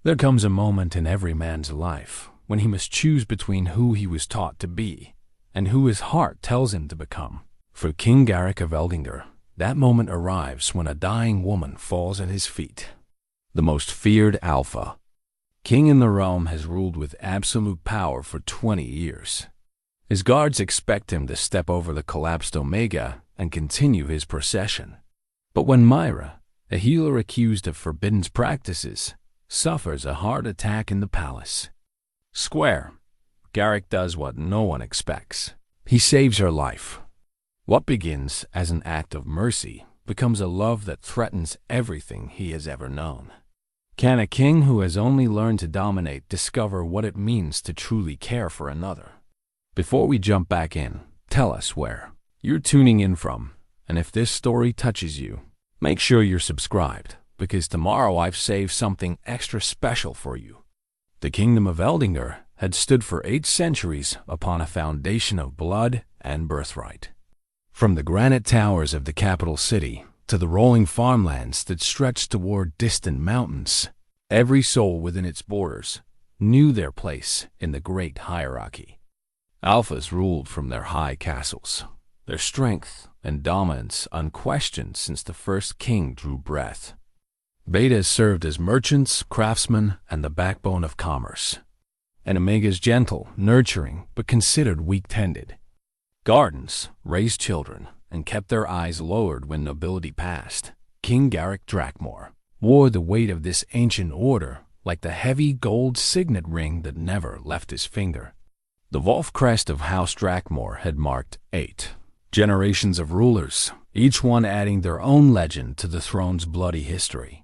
There comes a moment in every man's life when he must choose between who he was taught to be and who his heart tells him to become. For King Garrick of Eldengar, that moment arrives when a dying woman falls at his feet. The most feared Alpha, king in the realm, has ruled with absolute power for 20 years. His guards expect him to step over the collapsed Omega and continue his procession. But when Mira, a healer accused of forbidden practices, suffers a heart attack in the palace, square, Garrick does what no one expects. He saves her life. What begins as an act of mercy becomes a love that threatens everything he has ever known. Can a king who has only learned to dominate discover what it means to truly care for another? Before we jump back in, tell us where you're tuning in from, and if this story touches you, make sure you're subscribed, because tomorrow I've saved something extra special for you. The kingdom of Eldengar had stood for 8 centuries upon a foundation of blood and birthright. From the granite towers of the capital city to the rolling farmlands that stretched toward distant mountains, every soul within its borders knew their place in the great hierarchy. Alphas ruled from their high castles, their strength and dominance unquestioned since the first king drew breath. Betas served as merchants, craftsmen, and the backbone of commerce. And Omegas gentle, nurturing, but considered weak-tended. Gardens raised children and kept their eyes lowered when nobility passed. King Garrick Drakmor wore the weight of this ancient order like the heavy gold signet ring that never left his finger. The Wolf crest of House Drakmor had marked 8 generations of rulers, each one adding their own legend to the throne's bloody history.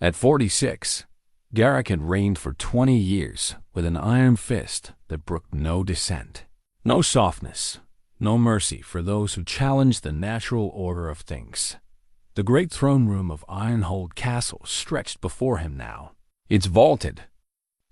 At 46, Garrick had reigned for 20 years with an iron fist that brooked no dissent, no softness, no mercy for those who challenged the natural order of things. The great throne room of Ironhold Castle stretched before him now, its vaulted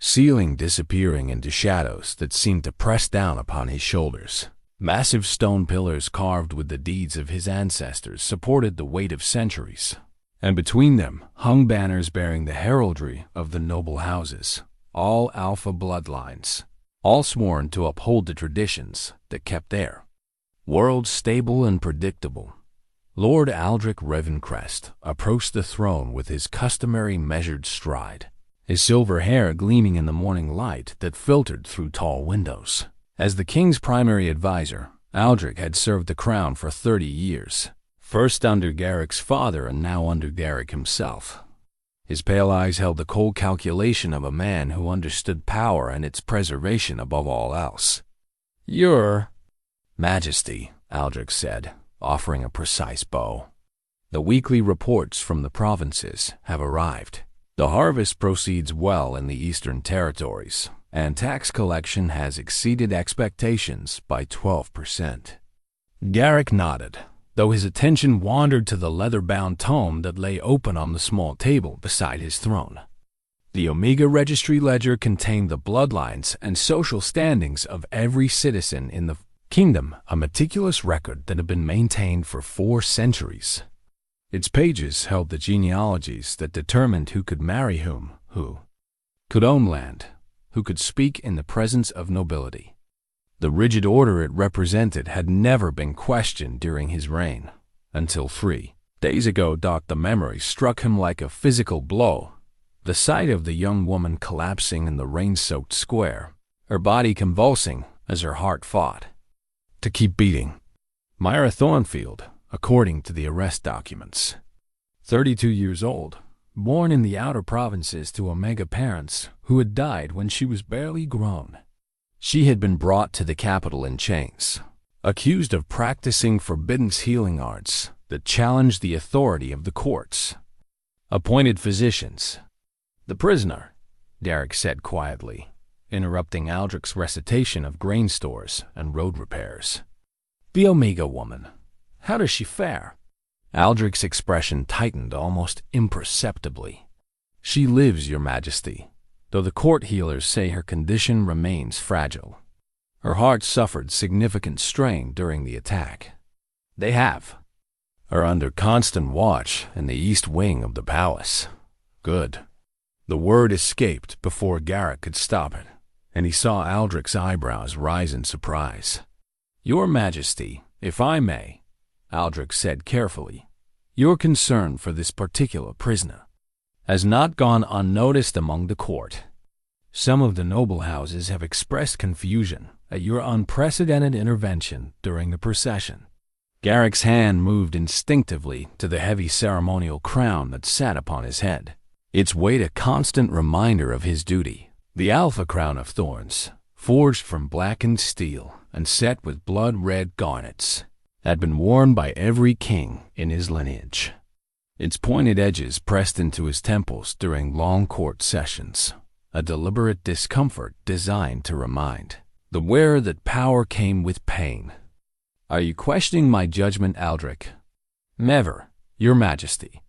ceiling disappearing into shadows that seemed to press down upon his shoulders. Massive stone pillars carved with the deeds of his ancestors supported the weight of centuries, and between them hung banners bearing the heraldry of the noble houses, all Alpha bloodlines, all sworn to uphold the traditions that kept their world stable and predictable. Lord Aldrich Ravencrest approached the throne with his customary measured stride, his silver hair gleaming in the morning light that filtered through tall windows. As the king's primary advisor, Aldrich had served the crown for 30 years, first under Garrick's father and now under Garrick himself. His pale eyes held the cold calculation of a man who understood power and its preservation above all else. "Your Majesty," Aldrich said, offering a precise bow. "The weekly reports from the provinces have arrived. The harvest proceeds well in the Eastern Territories, and tax collection has exceeded expectations by 12%. Garrick nodded, though his attention wandered to the leather-bound tome that lay open on the small table beside his throne. The Omega Registry Ledger contained the bloodlines and social standings of every citizen in the kingdom, a meticulous record that had been maintained for 4 centuries. Its pages held the genealogies that determined who could marry whom, who could own land, who could speak in the presence of nobility. The rigid order it represented had never been questioned during his reign, until 3 days ago the memory struck him like a physical blow. The sight of the young woman collapsing in the rain-soaked square, her body convulsing as her heart fought to keep beating. Mira Thornfield, according to the arrest documents, 32 years old, born in the outer provinces to Omega parents who had died when she was barely grown. She had been brought to the capital in chains, accused of practicing forbidden healing arts that challenged the authority of the courts. Appointed physicians. "The prisoner," Garrick said quietly, interrupting Aldrich's recitation of grain stores and road repairs. "The Omega woman. How does she fare?" Aldrich's expression tightened almost imperceptibly. "She lives, Your Majesty, though the court healers say her condition remains fragile. Her heart suffered significant strain during the attack. They have her under constant watch in the east wing of the palace." "Good." The word escaped before Garrick could stop it, and he saw Aldrich's eyebrows rise in surprise. "Your Majesty, if I may," Aldrich said carefully, "your concern for this particular prisoner has not gone unnoticed among the court. Some of the noble houses have expressed confusion at your unprecedented intervention during the procession." Garrick's hand moved instinctively to the heavy ceremonial crown that sat upon his head, its weight a constant reminder of his duty. The Alpha Crown of Thorns, forged from blackened steel and set with blood-red garnets, had been worn by every king in his lineage. Its pointed edges pressed into his temples during long court sessions, a deliberate discomfort designed to remind the wearer that power came with pain. "Are you questioning my judgment, Aldrich?" "Never, Your Majesty.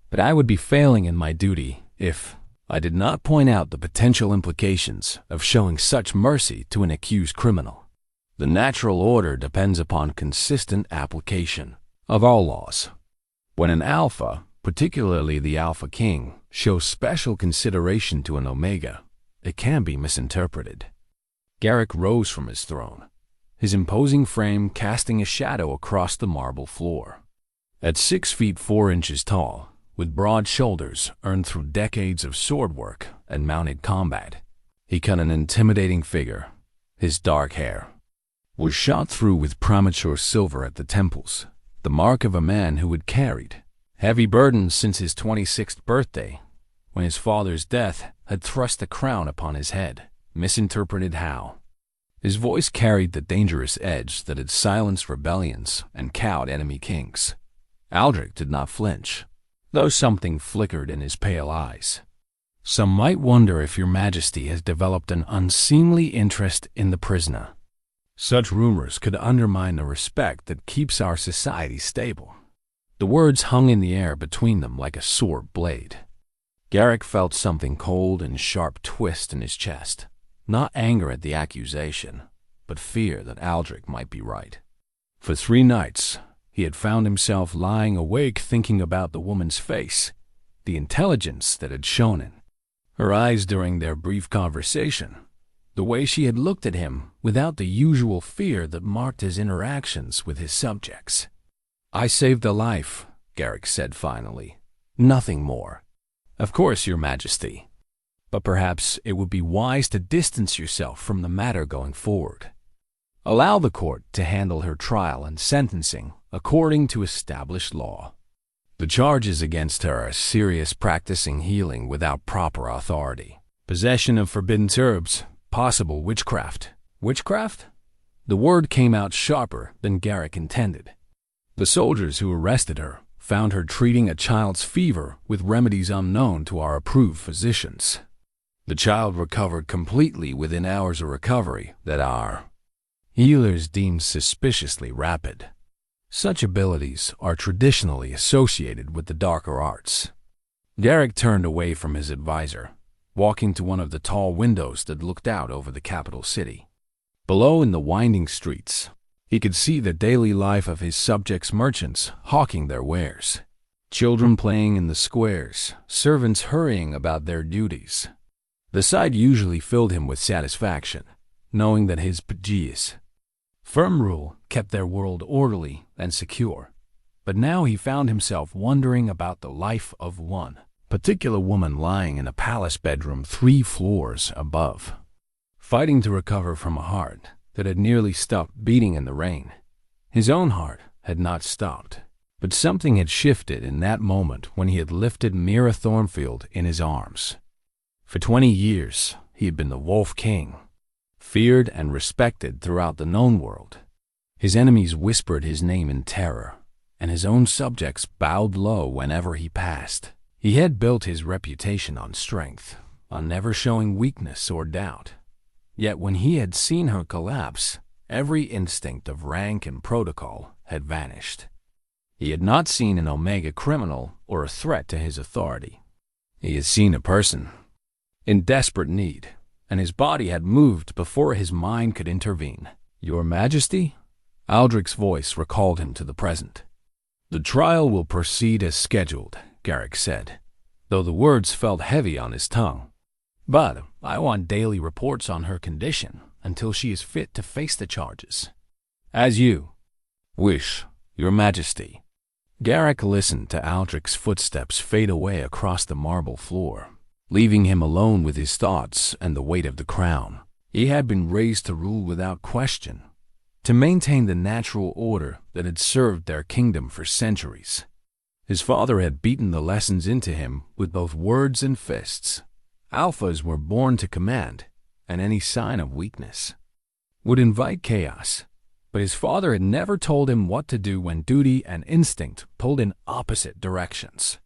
But I would be failing in my duty if I did not point out the potential implications of showing such mercy to an accused criminal. The natural order depends upon consistent application of all laws. When an Alpha, particularly the Alpha King, shows special consideration to an Omega, it can be misinterpreted." Garrick rose from his throne, his imposing frame casting a shadow across the marble floor. At 6 feet 4 inches tall, with broad shoulders earned through decades of sword work and mounted combat, he cut an intimidating figure. His dark hair was shot through with premature silver at the temples, the mark of a man who had carried heavy burdens since his 26th birthday, when his father's death had thrust the crown upon his head. Misinterpreted how? His voice carried the dangerous edge that had silenced rebellions and cowed enemy kings. Aldrich did not flinch, though something flickered in his pale eyes. "Some might wonder if Your Majesty has developed an unseemly interest in the prisoner. Such rumors could undermine the respect that keeps our society stable." The words hung in the air between them like a sword blade. Garrick felt something cold and sharp twist in his chest. Not anger at the accusation, but fear that Aldrich might be right. For 3 nights, he had found himself lying awake thinking about the woman's face, the intelligence that had shone in her eyes during their brief conversation, the way she had looked at him without the usual fear that marked his interactions with his subjects. "I saved a life," Garrick said finally. "Nothing more." "Of course, Your Majesty. But perhaps it would be wise to distance yourself from the matter going forward. Allow the court to handle her trial and sentencing according to established law. The charges against her are serious: practicing healing without proper authority, possession of forbidden herbs, possible witchcraft." Witchcraft? The word came out sharper than Garrick intended. The soldiers who arrested her found her treating a child's fever with remedies unknown to our approved physicians. The child recovered completely within hours of recovery that our healers deemed suspiciously rapid. Such abilities are traditionally associated with the darker arts. Garrick turned away from his advisor, walking to one of the tall windows that looked out over the capital city. Below, in the winding streets, he could see the daily life of his subjects' merchants hawking their wares. Children playing in the squares, servants hurrying about their duties. The sight usually filled him with satisfaction, knowing that his pages firm rule kept their world orderly and secure. But now he found himself wondering about the life of one particular woman lying in a palace bedroom 3 floors above, fighting to recover from a heart that had nearly stopped beating in the rain. His own heart had not stopped, but something had shifted in that moment when he had lifted Mira Thornfield in his arms. For 20 years, he had been the Wolf King, feared and respected throughout the known world. His enemies whispered his name in terror, and his own subjects bowed low whenever he passed. He had built his reputation on strength, on never showing weakness or doubt. Yet when he had seen her collapse, every instinct of rank and protocol had vanished. He had not seen an Omega criminal or a threat to his authority. He had seen a person in desperate need, and his body had moved before his mind could intervene. "Your Majesty?" Aldrich's voice recalled him to the present. "The trial will proceed as scheduled," Garrick said. though the words felt heavy on his tongue. "But I want daily reports on her condition until she is fit to face the charges." "As you wish, Your Majesty." Garrick listened to Aldrich's footsteps fade away across the marble floor, leaving him alone with his thoughts and the weight of the crown. He had been raised to rule without question, to maintain the natural order that had served their kingdom for centuries. His father had beaten the lessons into him with both words and fists. Alphas were born to command, and any sign of weakness would invite chaos. But his father had never told him what to do when duty and instinct pulled in opposite directions.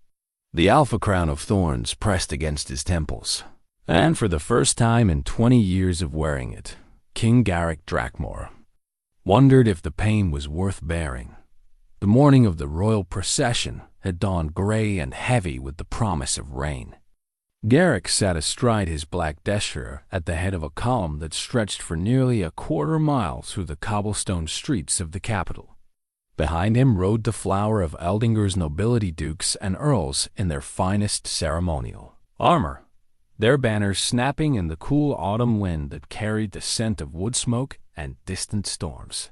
The alpha crown of thorns pressed against his temples, and for the first time in 20 years of wearing it, King Garrick Drakmor wondered if the pain was worth bearing. The morning of the royal procession had dawned gray and heavy with the promise of rain. Garrick sat astride his black destrier at the head of a column that stretched for nearly a quarter mile through the cobblestone streets of the capital. Behind him rode the flower of Eldengar's nobility, dukes and earls in their finest ceremonial armor, their banners snapping in the cool autumn wind that carried the scent of wood smoke and distant storms.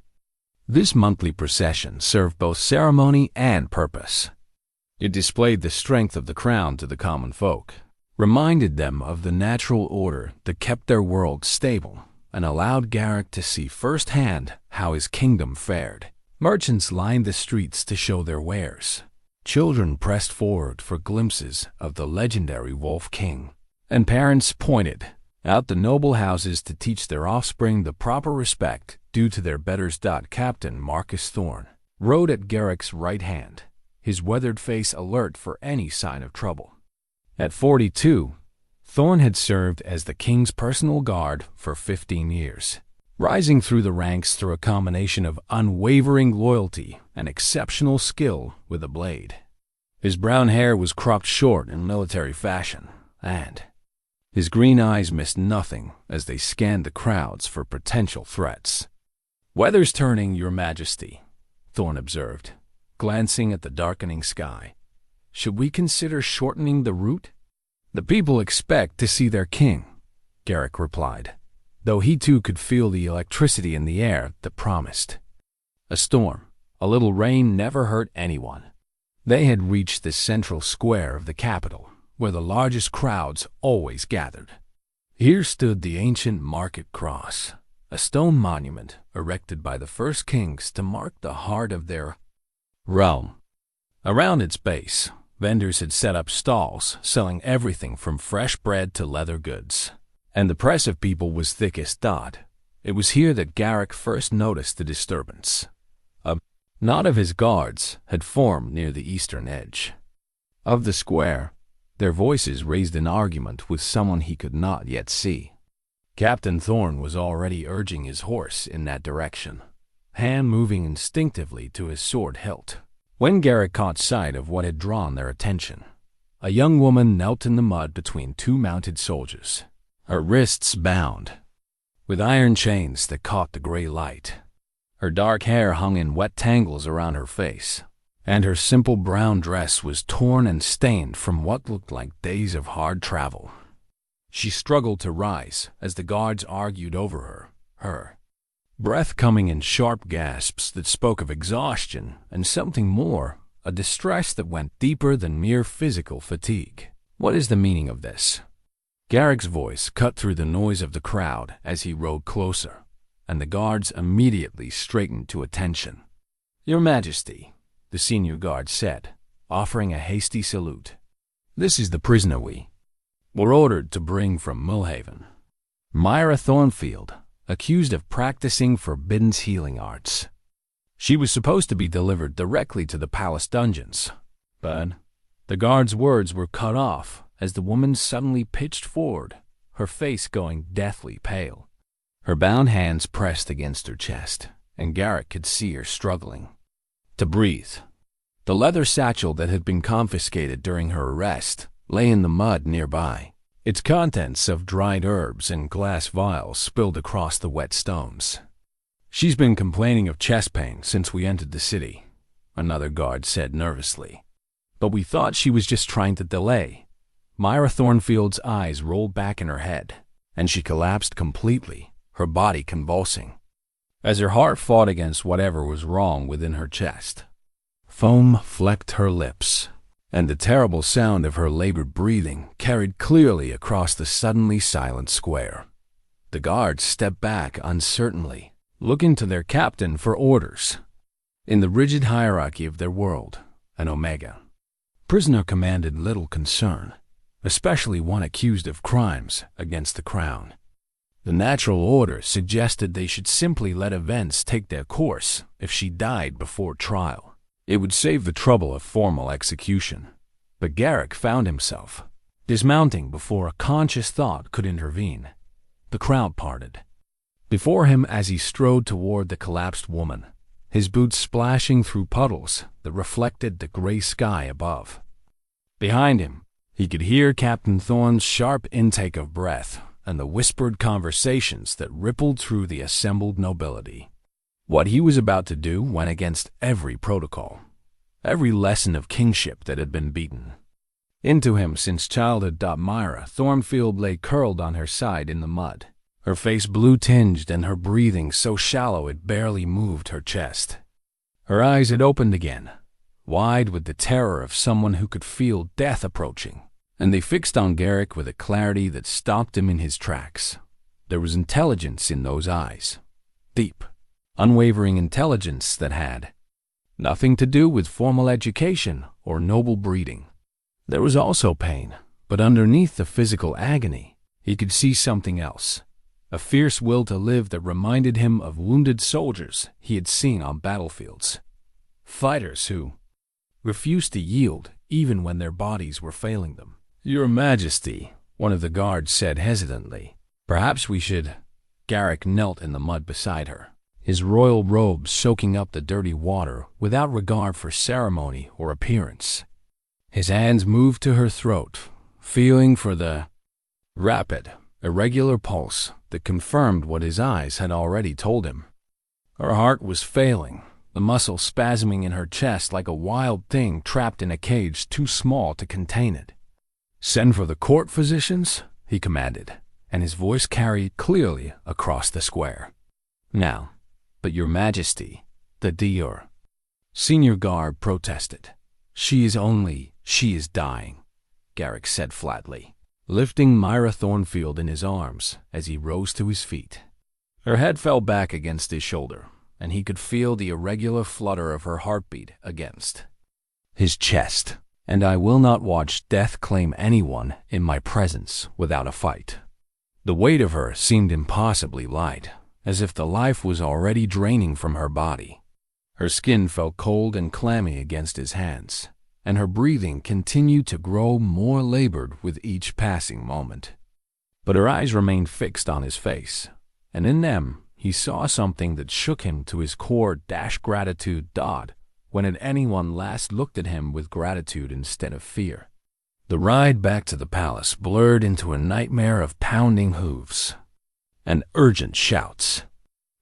This monthly procession served both ceremony and purpose. It displayed the strength of the crown to the common folk, reminded them of the natural order that kept their world stable, and allowed Garrick to see firsthand how his kingdom fared. Merchants lined the streets to show their wares. Children pressed forward for glimpses of the legendary Wolf King, and parents pointed out the noble houses to teach their offspring the proper respect due to their betters. Captain Marcus Thorn rode at Garrick's right hand, his weathered face alert for any sign of trouble. At 42, Thorn had served as the king's personal guard for 15 years, rising through the ranks through a combination of unwavering loyalty and exceptional skill with a blade. His brown hair was cropped short in military fashion, and his green eyes missed nothing as they scanned the crowds for potential threats. "Weather's turning, Your Majesty," Thorn observed, glancing at the darkening sky. "Should we consider shortening the route?" "The people expect to see their king," Garrick replied, though he too could feel the electricity in the air that promised. A storm, a little rain never hurt anyone. They had reached the central square of the capital, where the largest crowds always gathered. Here stood the ancient market cross, a stone monument erected by the first kings to mark the heart of their realm. Around its base, vendors had set up stalls selling everything from fresh bread to leather goods, and the press of people was thick as thought. It was here that Garrick first noticed the disturbance. A knot of his guards had formed near the eastern edge of the square, their voices raised in argument with someone he could not yet see. Captain Thorn was already urging his horse in that direction, hand moving instinctively to his sword hilt, when Garrick caught sight of what had drawn their attention. A young woman knelt in the mud between two mounted soldiers, her wrists bound with iron chains that caught the gray light. Her dark hair hung in wet tangles around her face, and her simple brown dress was torn and stained from what looked like days of hard travel. She struggled to rise as the guards argued over her breath coming in sharp gasps that spoke of exhaustion and something more, a distress that went deeper than mere physical fatigue. "What is the meaning of this?" Garrick's voice cut through the noise of the crowd as he rode closer, and the guards immediately straightened to attention. "Your Majesty," the senior guard said, offering a hasty salute. "This is the prisoner we were ordered to bring from Millhaven, Mira Thornfield, accused of practicing forbidden healing arts. She was supposed to be delivered directly to the palace dungeons, but the guard's words were cut off as the woman suddenly pitched forward, her face going deathly pale. Her bound hands pressed against her chest, and Garrick could see her struggling to breathe. The leather satchel that had been confiscated during her arrest lay in the mud nearby, its contents of dried herbs and glass vials spilled across the wet stones. "She's been complaining of chest pain since we entered the city," another guard said nervously. "But we thought she was just trying to delay. Mira Thornfield's eyes rolled back in her head, and she collapsed completely, her body convulsing, as her heart fought against whatever was wrong within her chest. Foam flecked her lips, and the terrible sound of her labored breathing carried clearly across the suddenly silent square. The guards stepped back uncertainly, looking to their captain for orders. In the rigid hierarchy of their world, an Omega, prisoner commanded little concern, especially one accused of crimes against the crown. The natural order suggested they should simply let events take their course. If she died before trial, it would save the trouble of formal execution. But Garrick found himself dismounting before a conscious thought could intervene. The crowd parted before him as he strode toward the collapsed woman, his boots splashing through puddles that reflected the gray sky above. Behind him, he could hear Captain Thorne's sharp intake of breath and the whispered conversations that rippled through the assembled nobility. What he was about to do went against every protocol, every lesson of kingship that had been beaten into him since childhood. Mira Thornfield lay curled on her side in the mud, her face blue-tinged and her breathing so shallow it barely moved her chest. Her eyes had opened again, wide with the terror of someone who could feel death approaching, and they fixed on Garrick with a clarity that stopped him in his tracks. There was intelligence in those eyes, deep, unwavering intelligence that had nothing to do with formal education or noble breeding. There was also pain, but underneath the physical agony, he could see something else, a fierce will to live that reminded him of wounded soldiers he had seen on battlefields, fighters who refused to yield even when their bodies were failing them. "Your Majesty," one of the guards said hesitantly. "Perhaps we should—" Garrick knelt in the mud beside her, his royal robes soaking up the dirty water without regard for ceremony or appearance. His hands moved to her throat, feeling for the rapid, irregular pulse that confirmed what his eyes had already told him. Her heart was failing, the muscle spasming in her chest like a wild thing trapped in a cage too small to contain it. "Send for the court physicians," he commanded, and his voice carried clearly across the square. "Now, but your Majesty," the Dior senior guard protested. She is dying," Garrick said flatly, lifting Mira Thornfield in his arms as he rose to his feet. Her head fell back against his shoulder, and he could feel the irregular flutter of her heartbeat against his chest. "And I will not watch death claim anyone in my presence without a fight." The weight of her seemed impossibly light, as if the life was already draining from her body. Her skin felt cold and clammy against his hands, and her breathing continued to grow more labored with each passing moment. But her eyes remained fixed on his face, and in them he saw something that shook him to his core. Gratitude. When had anyone last looked at him with gratitude instead of fear? The ride back to the palace blurred into a nightmare of pounding hooves and urgent shouts.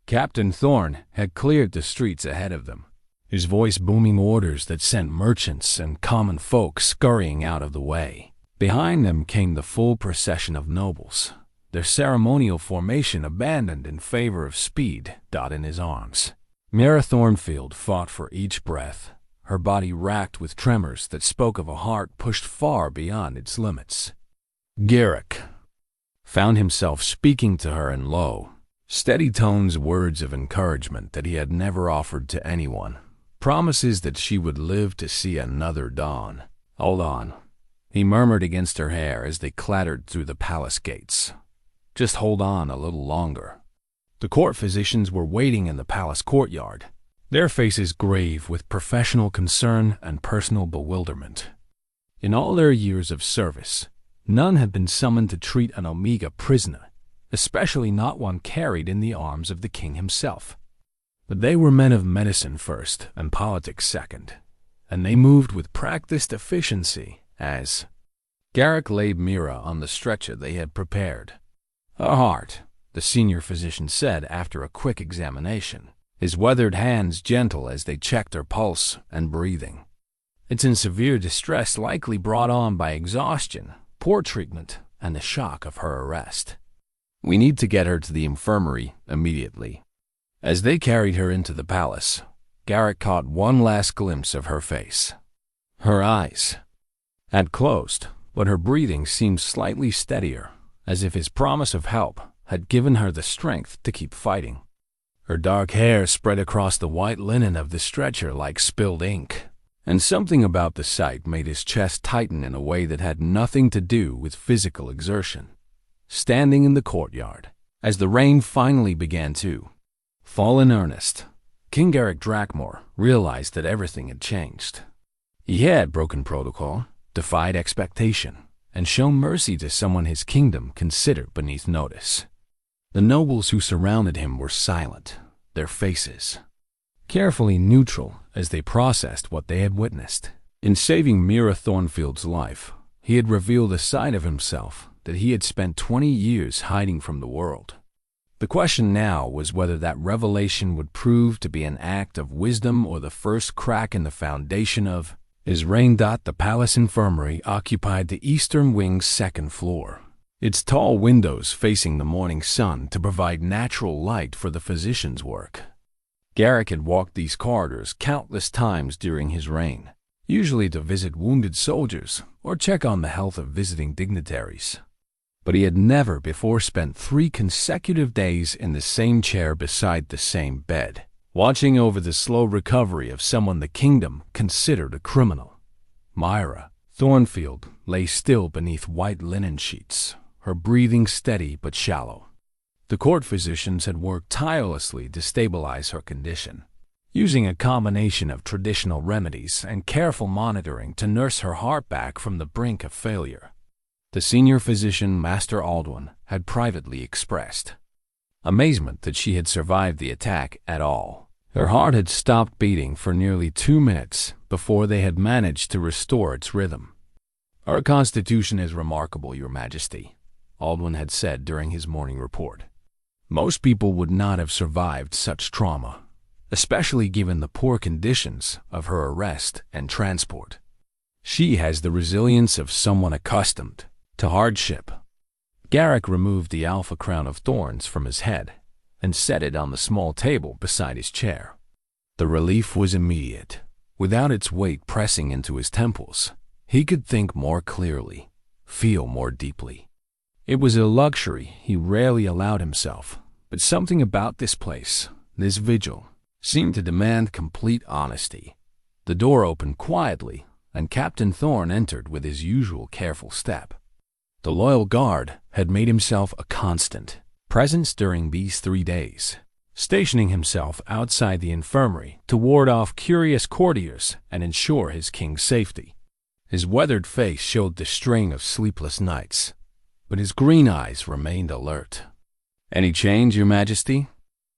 Captain Thorne had cleared the streets ahead of them, his voice booming orders that sent merchants and common folk scurrying out of the way. Behind them came the full procession of nobles, their ceremonial formation abandoned in favor of speed. In his arms, Mira Thornfield fought for each breath, her body racked with tremors that spoke of a heart pushed far beyond its limits. Garrick found himself speaking to her in low, steady tones, words of encouragement that he had never offered to anyone, promises that she would live to see another dawn. "Hold on," he murmured against her hair as they clattered through the palace gates. "Just hold on a little longer." The court physicians were waiting in the palace courtyard, their faces grave with professional concern and personal bewilderment. In all their years of service, none had been summoned to treat an Omega prisoner, especially not one carried in the arms of the king himself. But they were men of medicine first and politics second, and they moved with practiced efficiency as Garrick laid Mira on the stretcher they had prepared. "Her heart," the senior physician said after a quick examination, his weathered hands gentle as they checked her pulse and breathing. "It's in severe distress, likely brought on by exhaustion. poor treatment, and the shock of her arrest. "We need to get her to the infirmary immediately." As they carried her into the palace, Garrick caught one last glimpse of her face. Her eyes had closed, but her breathing seemed slightly steadier, as if his promise of help had given her the strength to keep fighting. Her dark hair spread across the white linen of the stretcher like spilled ink, and something about the sight made his chest tighten in a way that had nothing to do with physical exertion. Standing in the courtyard, as the rain finally began to fall in earnest, King Garrick Drakmor realized that everything had changed. He had broken protocol, defied expectation, and shown mercy to someone his kingdom considered beneath notice. The nobles who surrounded him were silent, their faces carefully neutral as they processed what they had witnessed. In saving Mira Thornfield's life, he had revealed a side of himself that he had spent 20 years hiding from the world. The question now was whether that revelation would prove to be an act of wisdom or the first crack in the foundation of his reign. The palace infirmary occupied the eastern wing's second floor, its tall windows facing the morning sun to provide natural light for the physician's work. Garrick had walked these corridors countless times during his reign, usually to visit wounded soldiers or check on the health of visiting dignitaries. But he had never before spent 3 consecutive days in the same chair beside the same bed, watching over the slow recovery of someone the kingdom considered a criminal. Mira Thornfield lay still beneath white linen sheets, her breathing steady but shallow. The court physicians had worked tirelessly to stabilize her condition, using a combination of traditional remedies and careful monitoring to nurse her heart back from the brink of failure. The senior physician, Master Aldwin, had privately expressed amazement that she had survived the attack at all. Her heart had stopped beating for nearly 2 minutes before they had managed to restore its rhythm. "Our constitution is remarkable, Your Majesty," Aldwin had said during his morning report. "Most people would not have survived such trauma, especially given the poor conditions of her arrest and transport. She has the resilience of someone accustomed to hardship." Garrick removed the alpha crown of thorns from his head and set it on the small table beside his chair. The relief was immediate. Without its weight pressing into his temples, he could think more clearly, feel more deeply. It was a luxury he rarely allowed himself, but something about this place, this vigil, seemed to demand complete honesty. The door opened quietly, and Captain Thorne entered with his usual careful step. The loyal guard had made himself a constant presence during these 3 days, stationing himself outside the infirmary to ward off curious courtiers and ensure his king's safety. His weathered face showed the strain of sleepless nights, but his green eyes remained alert. "Any change, Your Majesty?"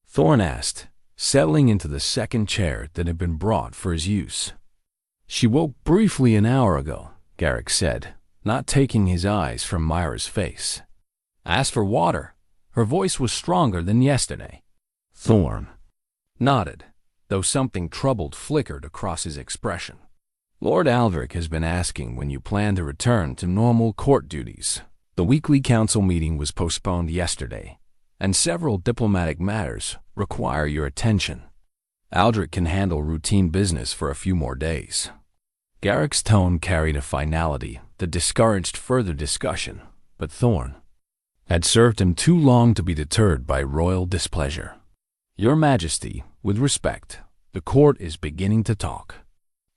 Thorne asked, settling into the second chair that had been brought for his use. "She woke briefly an hour ago," Garrick said, not taking his eyes from Mira's face. "Asked for water." Her voice was stronger than yesterday. Thorne nodded, though something troubled flickered across his expression. "Lord Aldrich has been asking when you plan to return to normal court duties. The weekly council meeting was postponed yesterday, and several diplomatic matters require your attention. Aldrich can handle routine business for a few more days." Garrick's tone carried a finality that discouraged further discussion, but Thorne had served him too long to be deterred by royal displeasure. "Your Majesty, with respect, the court is beginning to talk.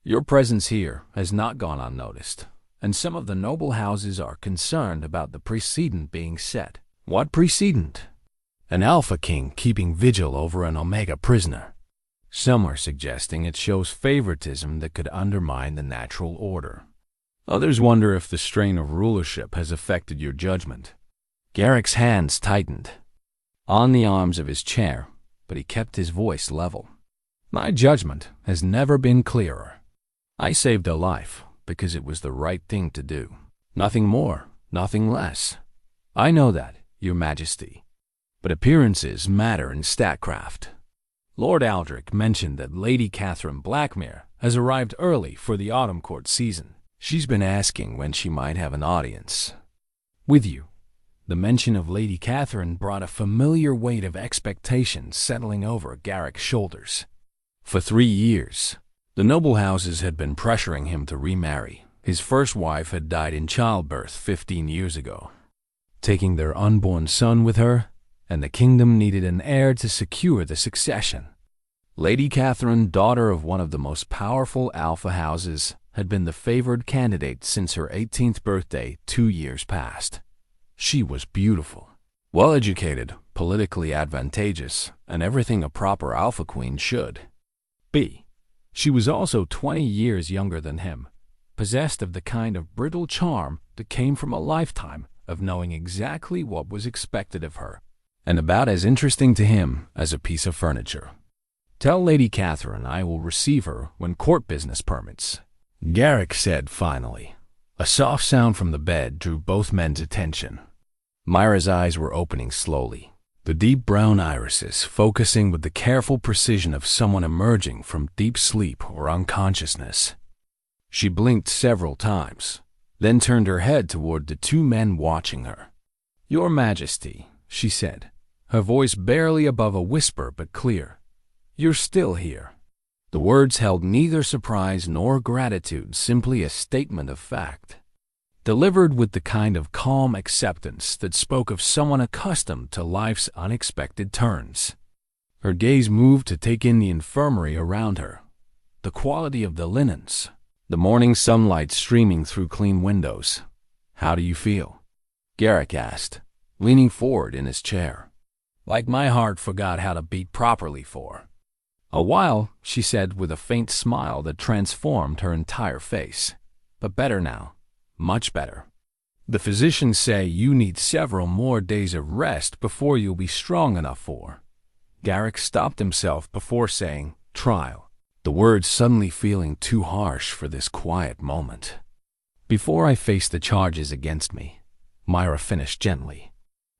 Your presence here has not gone unnoticed, and some of the noble houses are concerned about the precedent being set." "What precedent?" "An Alpha King keeping vigil over an Omega prisoner. Some are suggesting it shows favoritism that could undermine the natural order. Others wonder if the strain of rulership has affected your judgment." Garrick's hands tightened on the arms of his chair, but he kept his voice level. "My judgment has never been clearer. I saved a life because it was the right thing to do. Nothing more, nothing less. I know that, Your Majesty. But appearances matter in statcraft. Lord Aldrich mentioned that Lady Catherine Blackmere has arrived early for the autumn court season. She's been asking when she might have an audience. With you. The mention of Lady Catherine brought a familiar weight of expectation settling over Garrick's shoulders. For 3 years, the noble houses had been pressuring him to remarry. His first wife had died in childbirth 15 years ago, taking their unborn son with her, and the kingdom needed an heir to secure the succession. Lady Catherine, daughter of one of the most powerful alpha houses, had been the favored candidate since her 18th birthday 2 years past. She was beautiful, well-educated, politically advantageous, and everything a proper alpha queen should be. She was also 20 years younger than him, possessed of the kind of brittle charm that came from a lifetime of knowing exactly what was expected of her, and about as interesting to him as a piece of furniture. "Tell Lady Catherine I will receive her when court business permits," Garrick said finally. A soft sound from the bed drew both men's attention. Mira's eyes were opening slowly, the deep brown irises focusing with the careful precision of someone emerging from deep sleep or unconsciousness. She blinked several times, then turned her head toward the 2 men watching her. "Your Majesty," she said, her voice barely above a whisper but clear. "You're still here." The words held neither surprise nor gratitude, simply a statement of fact, delivered with the kind of calm acceptance that spoke of someone accustomed to life's unexpected turns. Her gaze moved to take in the infirmary around her, the quality of the linens, the morning sunlight streaming through clean windows. "How do you feel?" Garrick asked, leaning forward in his chair. "Like my heart forgot how to beat properly for a while," she said with a faint smile that transformed her entire face. "But better now, much better. The physicians say you need several more days of rest before you'll be strong enough for—" Garrick stopped himself before saying "trial," the words suddenly feeling too harsh for this quiet moment. "Before I face the charges against me," Mira finished gently.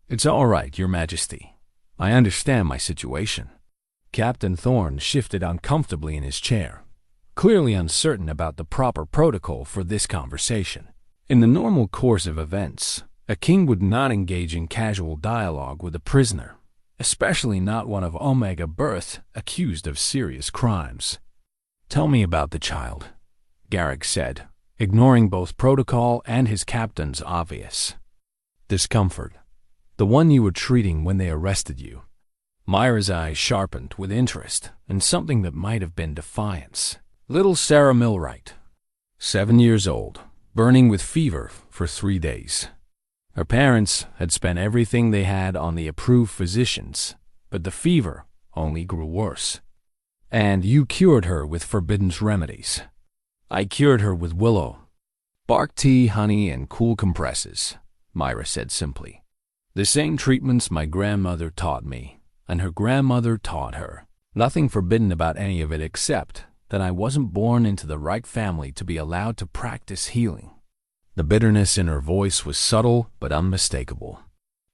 "It's all right, Your Majesty. I understand my situation." Captain Thorne shifted uncomfortably in his chair, clearly uncertain about the proper protocol for this conversation. In the normal course of events, a king would not engage in casual dialogue with a prisoner, especially not one of Omega birth accused of serious crimes. "Tell me about the child," Garrick said, ignoring both protocol and his captain's obvious discomfort. "The one you were treating when they arrested you." Mira's eyes sharpened with interest and something that might have been defiance. "Little Sarah Millwright, 7 years old, burning with fever for 3 days. Her parents had spent everything they had on the approved physicians, but the fever only grew worse. And you cured her with forbidden remedies." "I cured her with willow, bark tea, honey, and cool compresses," Mira said simply. "The same treatments my grandmother taught me, and her grandmother taught her. Nothing forbidden about any of it except that I wasn't born into the right family to be allowed to practice healing." The bitterness in her voice was subtle but unmistakable.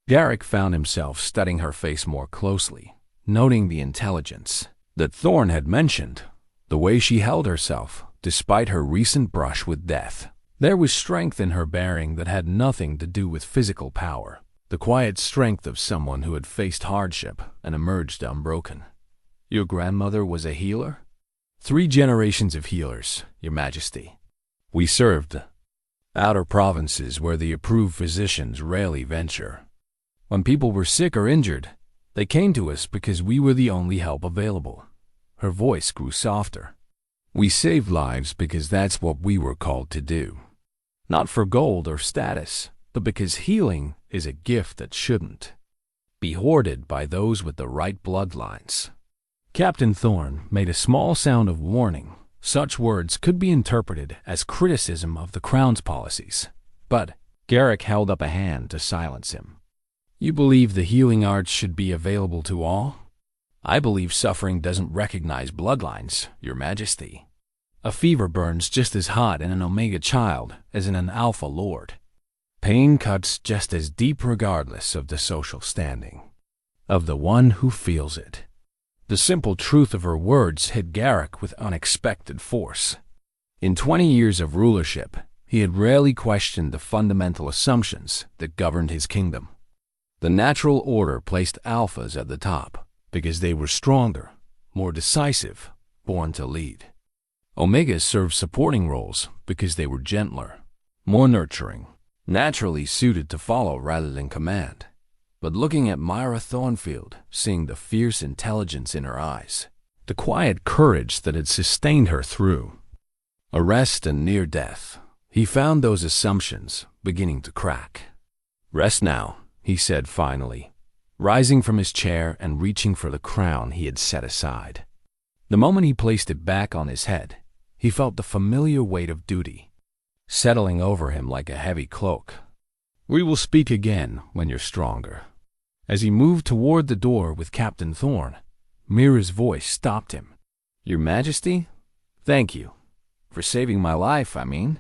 Garrick found himself studying her face more closely, noting the intelligence that Thorne had mentioned, the way she held herself despite her recent brush with death. There was strength in her bearing that had nothing to do with physical power, the quiet strength of someone who had faced hardship and emerged unbroken. "Your grandmother was a healer?" "3 generations of healers, Your Majesty. We served outer provinces where the approved physicians rarely venture. When people were sick or injured, they came to us because we were the only help available." Her voice grew softer. "We saved lives because that's what we were called to do. Not for gold or status, but because healing is a gift that shouldn't be hoarded by those with the right bloodlines." Captain Thorne made a small sound of warning. Such words could be interpreted as criticism of the Crown's policies, but Garrick held up a hand to silence him. "You believe the healing arts should be available to all?" "I believe suffering doesn't recognize bloodlines, Your Majesty. A fever burns just as hot in an Omega child as in an Alpha Lord. Pain cuts just as deep regardless of the social standing of the one who feels it." The simple truth of her words hit Garrick with unexpected force. In 20 years of rulership, he had rarely questioned the fundamental assumptions that governed his kingdom. The natural order placed alphas at the top because they were stronger, more decisive, born to lead. Omegas served supporting roles because they were gentler, more nurturing, naturally suited to follow rather than command. But looking at Mira Thornfield, seeing the fierce intelligence in her eyes, the quiet courage that had sustained her through arrest and near death, he found those assumptions beginning to crack. "Rest now," he said finally, rising from his chair and reaching for the crown he had set aside. The moment he placed it back on his head, he felt the familiar weight of duty settling over him like a heavy cloak. "We will speak again when you're stronger." As he moved toward the door with Captain Thorn, Mira's voice stopped him. "Your Majesty, thank you. For saving my life, I mean.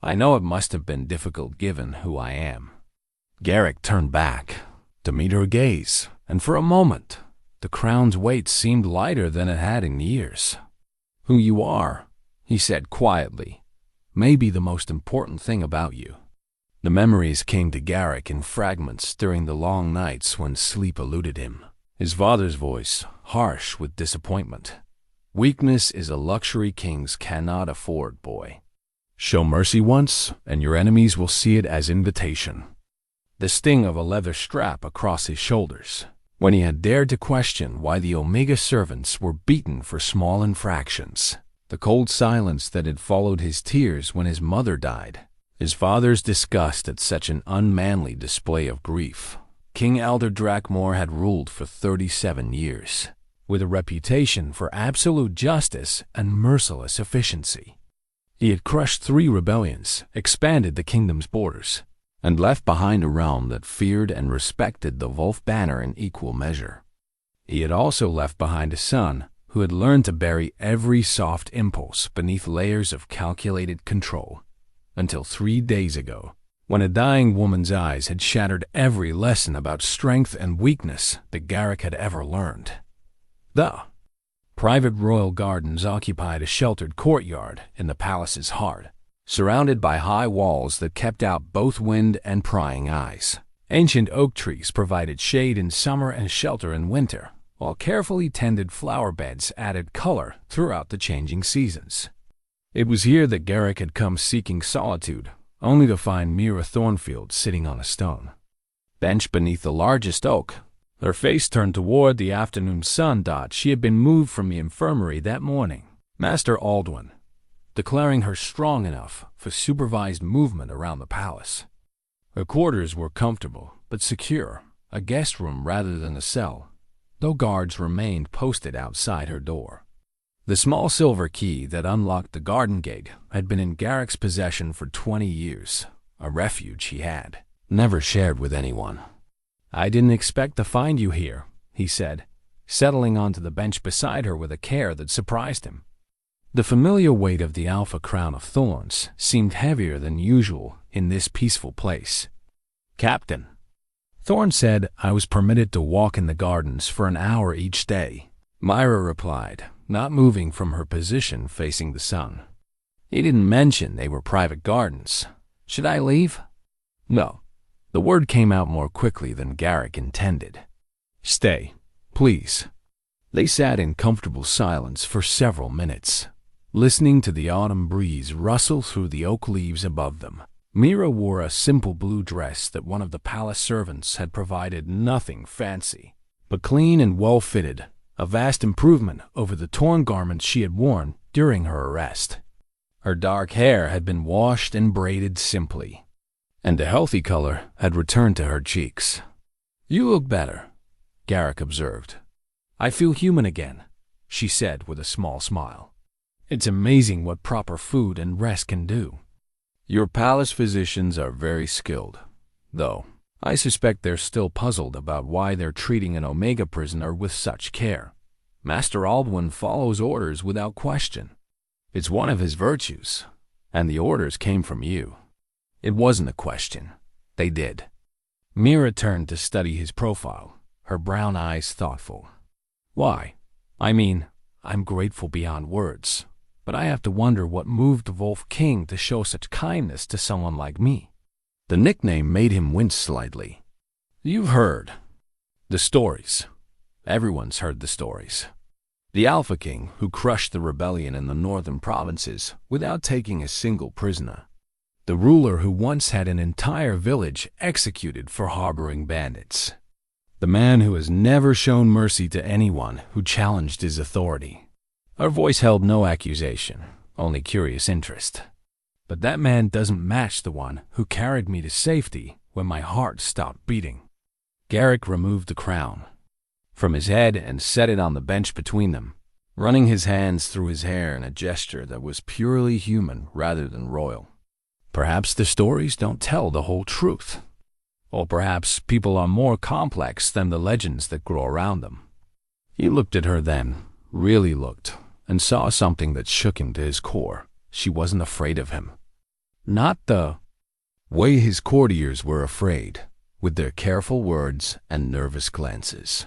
I know it must have been difficult given who I am." Garrick turned back to meet her gaze, and for a moment, the crown's weight seemed lighter than it had in years. "Who you are," he said quietly, "may be the most important thing about you." The memories came to Garrick in fragments during the long nights when sleep eluded him. His father's voice, harsh with disappointment. "Weakness is a luxury kings cannot afford, boy. Show mercy once, and your enemies will see it as invitation." The sting of a leather strap across his shoulders, when he had dared to question why the Omega servants were beaten for small infractions. The cold silence that had followed his tears when his mother died. His father's disgust at such an unmanly display of grief. King Elder Drakmor had ruled for 37 years, with a reputation for absolute justice and merciless efficiency. He had crushed 3 rebellions, expanded the kingdom's borders, and left behind a realm that feared and respected the Wolf Banner in equal measure. He had also left behind a son who had learned to bury every soft impulse beneath layers of calculated control, until 3 days ago, when a dying woman's eyes had shattered every lesson about strength and weakness that Garrick had ever learned. The private royal gardens occupied a sheltered courtyard in the palace's heart, surrounded by high walls that kept out both wind and prying eyes. Ancient oak trees provided shade in summer and shelter in winter, while carefully tended flower beds added color throughout the changing seasons. It was here that Garrick had come seeking solitude, only to find Mira Thornfield sitting on a stone bench beneath the largest oak, her face turned toward the afternoon sun. She had been moved from the infirmary that morning, Master Aldwin declaring her strong enough for supervised movement around the palace. Her quarters were comfortable but secure, a guest room rather than a cell, though guards remained posted outside her door. The small silver key that unlocked the garden gate had been in Garrick's possession for 20 years, a refuge he had never shared with anyone. "I didn't expect to find you here," he said, settling onto the bench beside her with a care that surprised him. The familiar weight of the Alpha Crown of Thorns seemed heavier than usual in this peaceful place. "Captain," Thorn said, "I was permitted to walk in the gardens for an hour each day," Mira replied, not moving from her position facing the sun. "He didn't mention they were private gardens. Should I leave?" "No." The word came out more quickly than Garrick intended. "Stay, please." They sat in comfortable silence for several minutes, listening to the autumn breeze rustle through the oak leaves above them. Mira wore a simple blue dress that one of the palace servants had provided, nothing fancy, but clean and well-fitted, a vast improvement over the torn garments she had worn during her arrest. Her dark hair had been washed and braided simply, and the healthy color had returned to her cheeks. "You look better," Garrick observed. "I feel human again," she said with a small smile. "It's amazing what proper food and rest can do." "Your palace physicians are very skilled, though I suspect they're still puzzled about why they're treating an Omega prisoner with such care. Master Aldwin follows orders without question. It's one of his virtues, and the orders came from you." It wasn't a question. They did. Mira turned to study his profile, her brown eyes thoughtful. "Why? I mean, I'm grateful beyond words, but I have to wonder what moved the Wolf King to show such kindness to someone like me." The nickname made him wince slightly. "You've heard the stories. Everyone's heard the stories. The Alpha King who crushed the rebellion in the northern provinces without taking a single prisoner. The ruler who once had an entire village executed for harboring bandits. The man who has never shown mercy to anyone who challenged his authority." Her voice held no accusation, only curious interest. "But that man doesn't match the one who carried me to safety when my heart stopped beating." Garrick removed the crown from his head and set it on the bench between them, running his hands through his hair in a gesture that was purely human rather than royal. Perhaps the stories don't tell the whole truth. Or perhaps people are more complex than the legends that grow around them. He looked at her then, really looked, and saw something that shook him to his core. She wasn't afraid of him. Not the way his courtiers were afraid, with their careful words and nervous glances.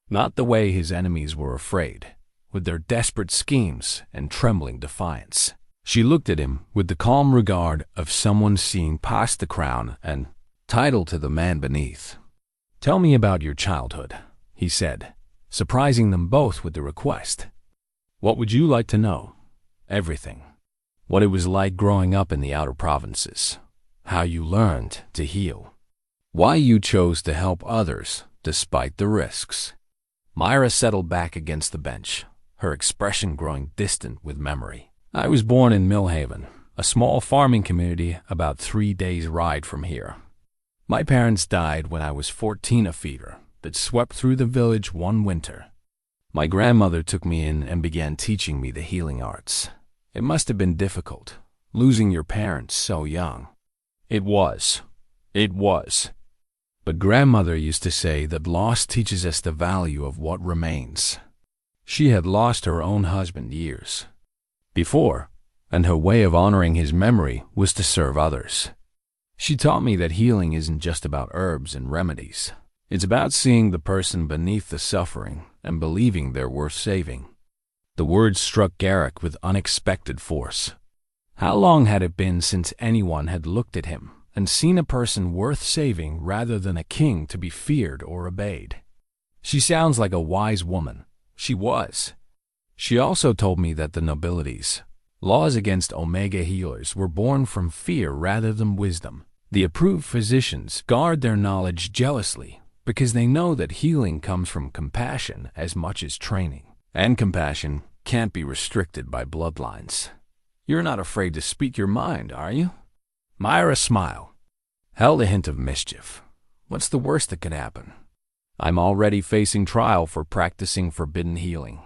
Not the way his enemies were afraid, with their desperate schemes and trembling defiance. She looked at him with the calm regard of someone seeing past the crown and title to the man beneath. "Tell me about your childhood," he said, surprising them both with the request. "What would you like to know?" "Everything. What it was like growing up in the outer provinces. How you learned to heal. Why you chose to help others despite the risks." Mira settled back against the bench, her expression growing distant with memory. "I was born in Millhaven, a small farming community about 3 days' ride from here. My parents died when I was 14, a fever that swept through the village one winter. My grandmother took me in and began teaching me the healing arts. It must have been difficult, losing your parents so young." It was. But grandmother used to say that loss teaches us the value of what remains. She had lost her own husband years before, and her way of honoring his memory was to serve others. She taught me that healing isn't just about herbs and remedies. It's about seeing the person beneath the suffering and believing they're worth saving. The words struck Garrick with unexpected force. How long had it been since anyone had looked at him and seen a person worth saving rather than a king to be feared or obeyed? "She sounds like a wise woman." She was. She also told me that the nobilities' laws against Omega healers were born from fear rather than wisdom. The approved physicians guard their knowledge jealously because they know that healing comes from compassion as much as training. And compassion can't be restricted by bloodlines. "You're not afraid to speak your mind, are you?" Mira's smile held a hint of mischief. "What's the worst that could happen? I'm already facing trial for practicing forbidden healing.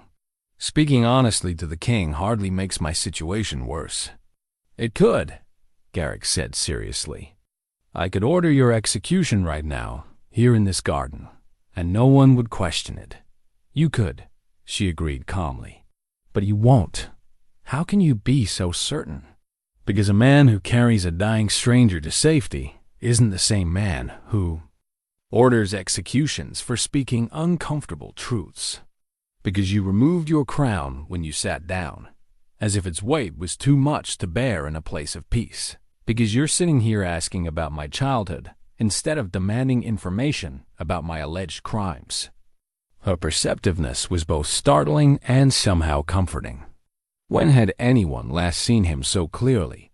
Speaking honestly to the king hardly makes my situation worse." "It could," Garrick said seriously. "I could order your execution right now, here in this garden, and no one would question it." "You could," she agreed calmly. "But you won't. How can you be so certain?" "Because a man who carries a dying stranger to safety isn't the same man who orders executions for speaking uncomfortable truths. Because you removed your crown when you sat down, as if its weight was too much to bear in a place of peace. Because you're sitting here asking about my childhood instead of demanding information about my alleged crimes." Her perceptiveness was both startling and somehow comforting. When had anyone last seen him so clearly?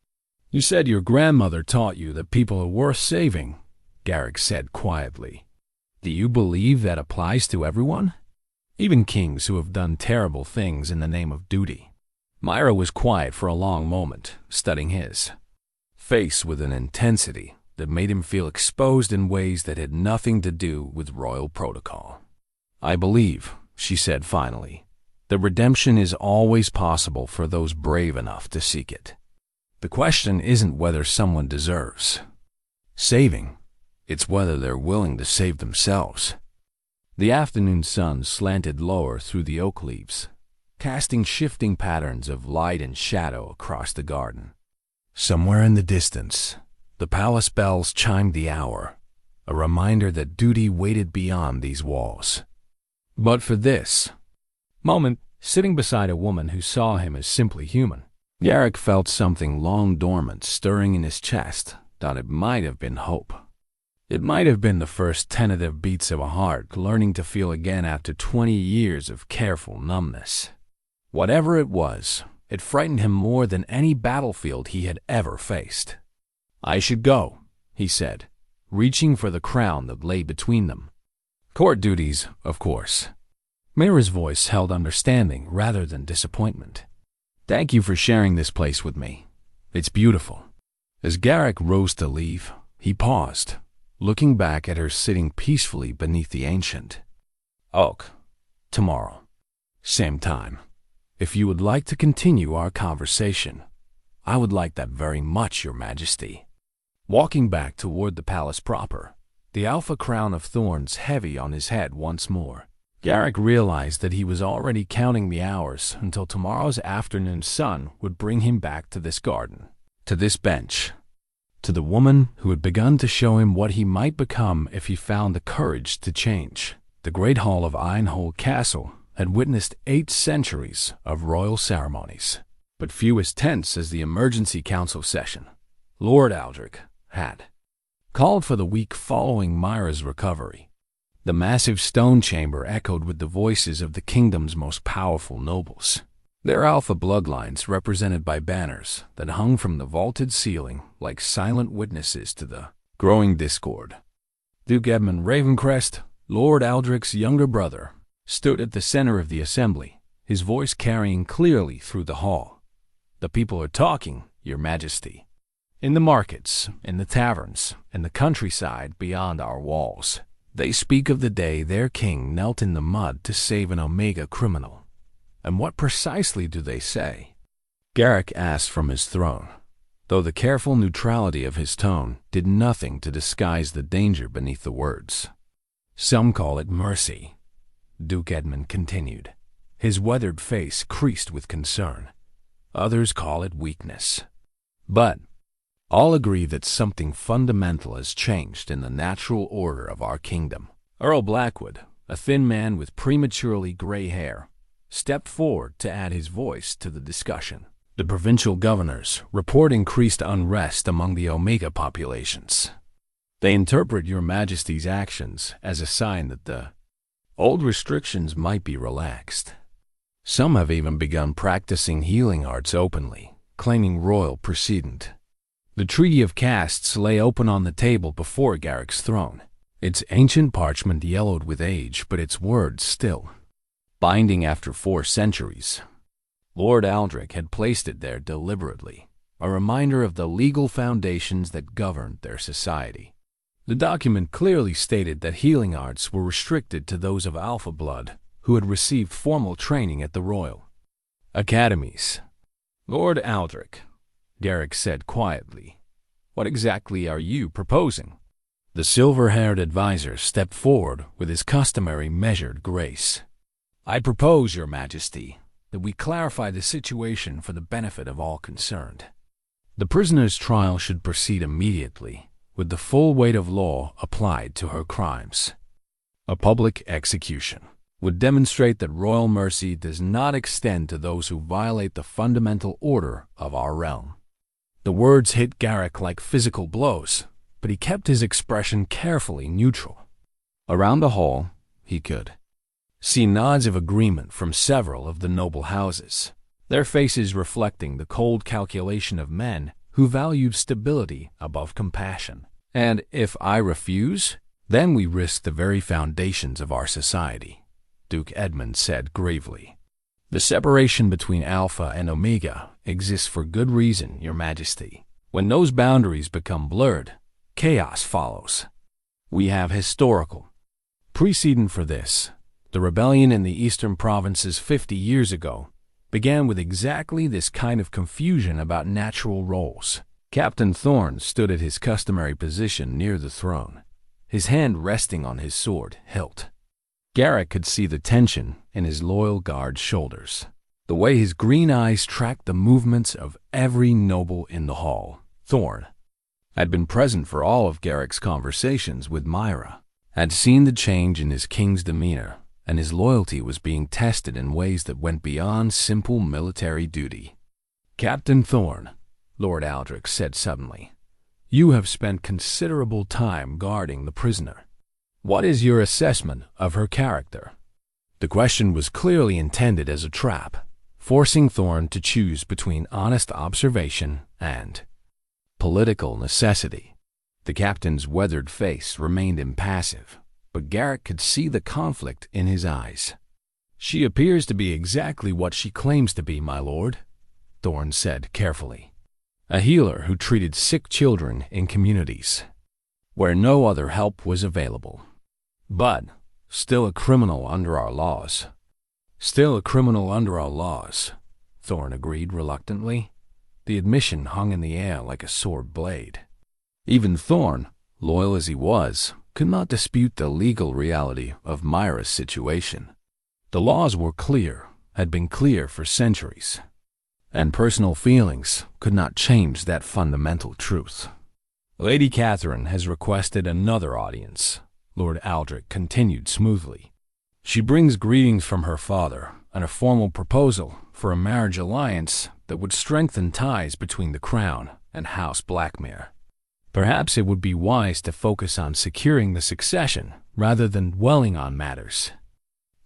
"You said your grandmother taught you that people are worth saving," Garrick said quietly. "Do you believe that applies to everyone? Even kings who have done terrible things in the name of duty?" Mira was quiet for a long moment, studying his face with an intensity that made him feel exposed in ways that had nothing to do with royal protocol. "I believe," she said finally, "that redemption is always possible for those brave enough to seek it. The question isn't whether someone deserves saving, it's whether they're willing to save themselves." The afternoon sun slanted lower through the oak leaves, casting shifting patterns of light and shadow across the garden. Somewhere in the distance, the palace bells chimed the hour, a reminder that duty waited beyond these walls. But for this moment, sitting beside a woman who saw him as simply human. Garrick felt something long dormant stirring in his chest, thought it might have been hope. It might have been the first tentative beats of a heart learning to feel again after 20 years of careful numbness. Whatever it was, it frightened him more than any battlefield he had ever faced. "I should go," he said, reaching for the crown that lay between them. "Court duties, of course." Mira's voice held understanding rather than disappointment. "Thank you for sharing this place with me. It's beautiful." As Garrick rose to leave, he paused, looking back at her sitting peacefully beneath the ancient oak. "Tomorrow, same time. If you would like to continue our conversation, I would like that very much, Your Majesty." Walking back toward the palace proper, the alpha crown of thorns heavy on his head once more, Garrick realized that he was already counting the hours until tomorrow's afternoon sun would bring him back to this garden, to this bench, to the woman who had begun to show him what he might become if he found the courage to change. The great hall of Einhold Castle had witnessed 8 centuries of royal ceremonies, but few as tense as the emergency council session Lord Aldrich had called for the week following Mira's recovery. The massive stone chamber echoed with the voices of the kingdom's most powerful nobles, their alpha bloodlines represented by banners that hung from the vaulted ceiling like silent witnesses to the growing discord. Duke Edmund Ravencrest, Lord Aldrich's younger brother, stood at the center of the assembly, his voice carrying clearly through the hall. "The people are talking, Your Majesty. In the markets, in the taverns, in the countryside beyond our walls. They speak of the day their king knelt in the mud to save an Omega criminal. And what precisely do they say?" Garrick asked from his throne, though the careful neutrality of his tone did nothing to disguise the danger beneath the words. "Some call it mercy," Duke Edmund continued, his weathered face creased with concern. "Others call it weakness. But all agree that something fundamental has changed in the natural order of our kingdom." Earl Blackwood, a thin man with prematurely gray hair, stepped forward to add his voice to the discussion. "The provincial governors report increased unrest among the Omega populations. They interpret Your Majesty's actions as a sign that the old restrictions might be relaxed. Some have even begun practicing healing arts openly, claiming royal precedent." The Treaty of Castes lay open on the table before Garrick's throne, its ancient parchment yellowed with age, but its words still binding after 4 centuries. Lord Aldrich had placed it there deliberately, a reminder of the legal foundations that governed their society. The document clearly stated that healing arts were restricted to those of alpha blood who had received formal training at the royal academies. "Lord Aldrich," Garrick said quietly, "what exactly are you proposing?" The silver-haired advisor stepped forward with his customary measured grace. "I propose, Your Majesty, that we clarify the situation for the benefit of all concerned. The prisoner's trial should proceed immediately, with the full weight of law applied to her crimes. A public execution would demonstrate that royal mercy does not extend to those who violate the fundamental order of our realm." The words hit Garrick like physical blows, but he kept his expression carefully neutral. Around the hall, he could see nods of agreement from several of the noble houses, their faces reflecting the cold calculation of men who valued stability above compassion. "And if I refuse, then we risk the very foundations of our society," Duke Edmund said gravely. "The separation between Alpha and Omega exists for good reason, Your Majesty. When those boundaries become blurred, chaos follows. We have historical precedent for this. The rebellion in the eastern provinces 50 years ago began with exactly this kind of confusion about natural roles." Captain Thorne stood at his customary position near the throne, his hand resting on his sword hilt. Garrick could see the tension in his loyal guard's shoulders, the way his green eyes tracked the movements of every noble in the hall. Thorne had been present for all of Garrick's conversations with Mira, had seen the change in his king's demeanor, and his loyalty was being tested in ways that went beyond simple military duty. "Captain Thorn," Lord Aldrich said suddenly, "you have spent considerable time guarding the prisoner. What is your assessment of her character?" The question was clearly intended as a trap, forcing Thorn to choose between honest observation and political necessity. The captain's weathered face remained impassive, but Garrick could see the conflict in his eyes. "She appears to be exactly what she claims to be, my lord," Thorn said carefully. "A healer who treated sick children in communities where no other help was available. But still a criminal under our laws." "Still a criminal under our laws," Thorn agreed reluctantly. The admission hung in the air like a sword blade. Even Thorn, loyal as he was, could not dispute the legal reality of Mira's situation. The laws were clear, had been clear for centuries, and personal feelings could not change that fundamental truth. "Lady Catherine has requested another audience," Lord Aldrich continued smoothly. "She brings greetings from her father and a formal proposal for a marriage alliance that would strengthen ties between the Crown and House Blackmere. Perhaps it would be wise to focus on securing the succession rather than dwelling on matters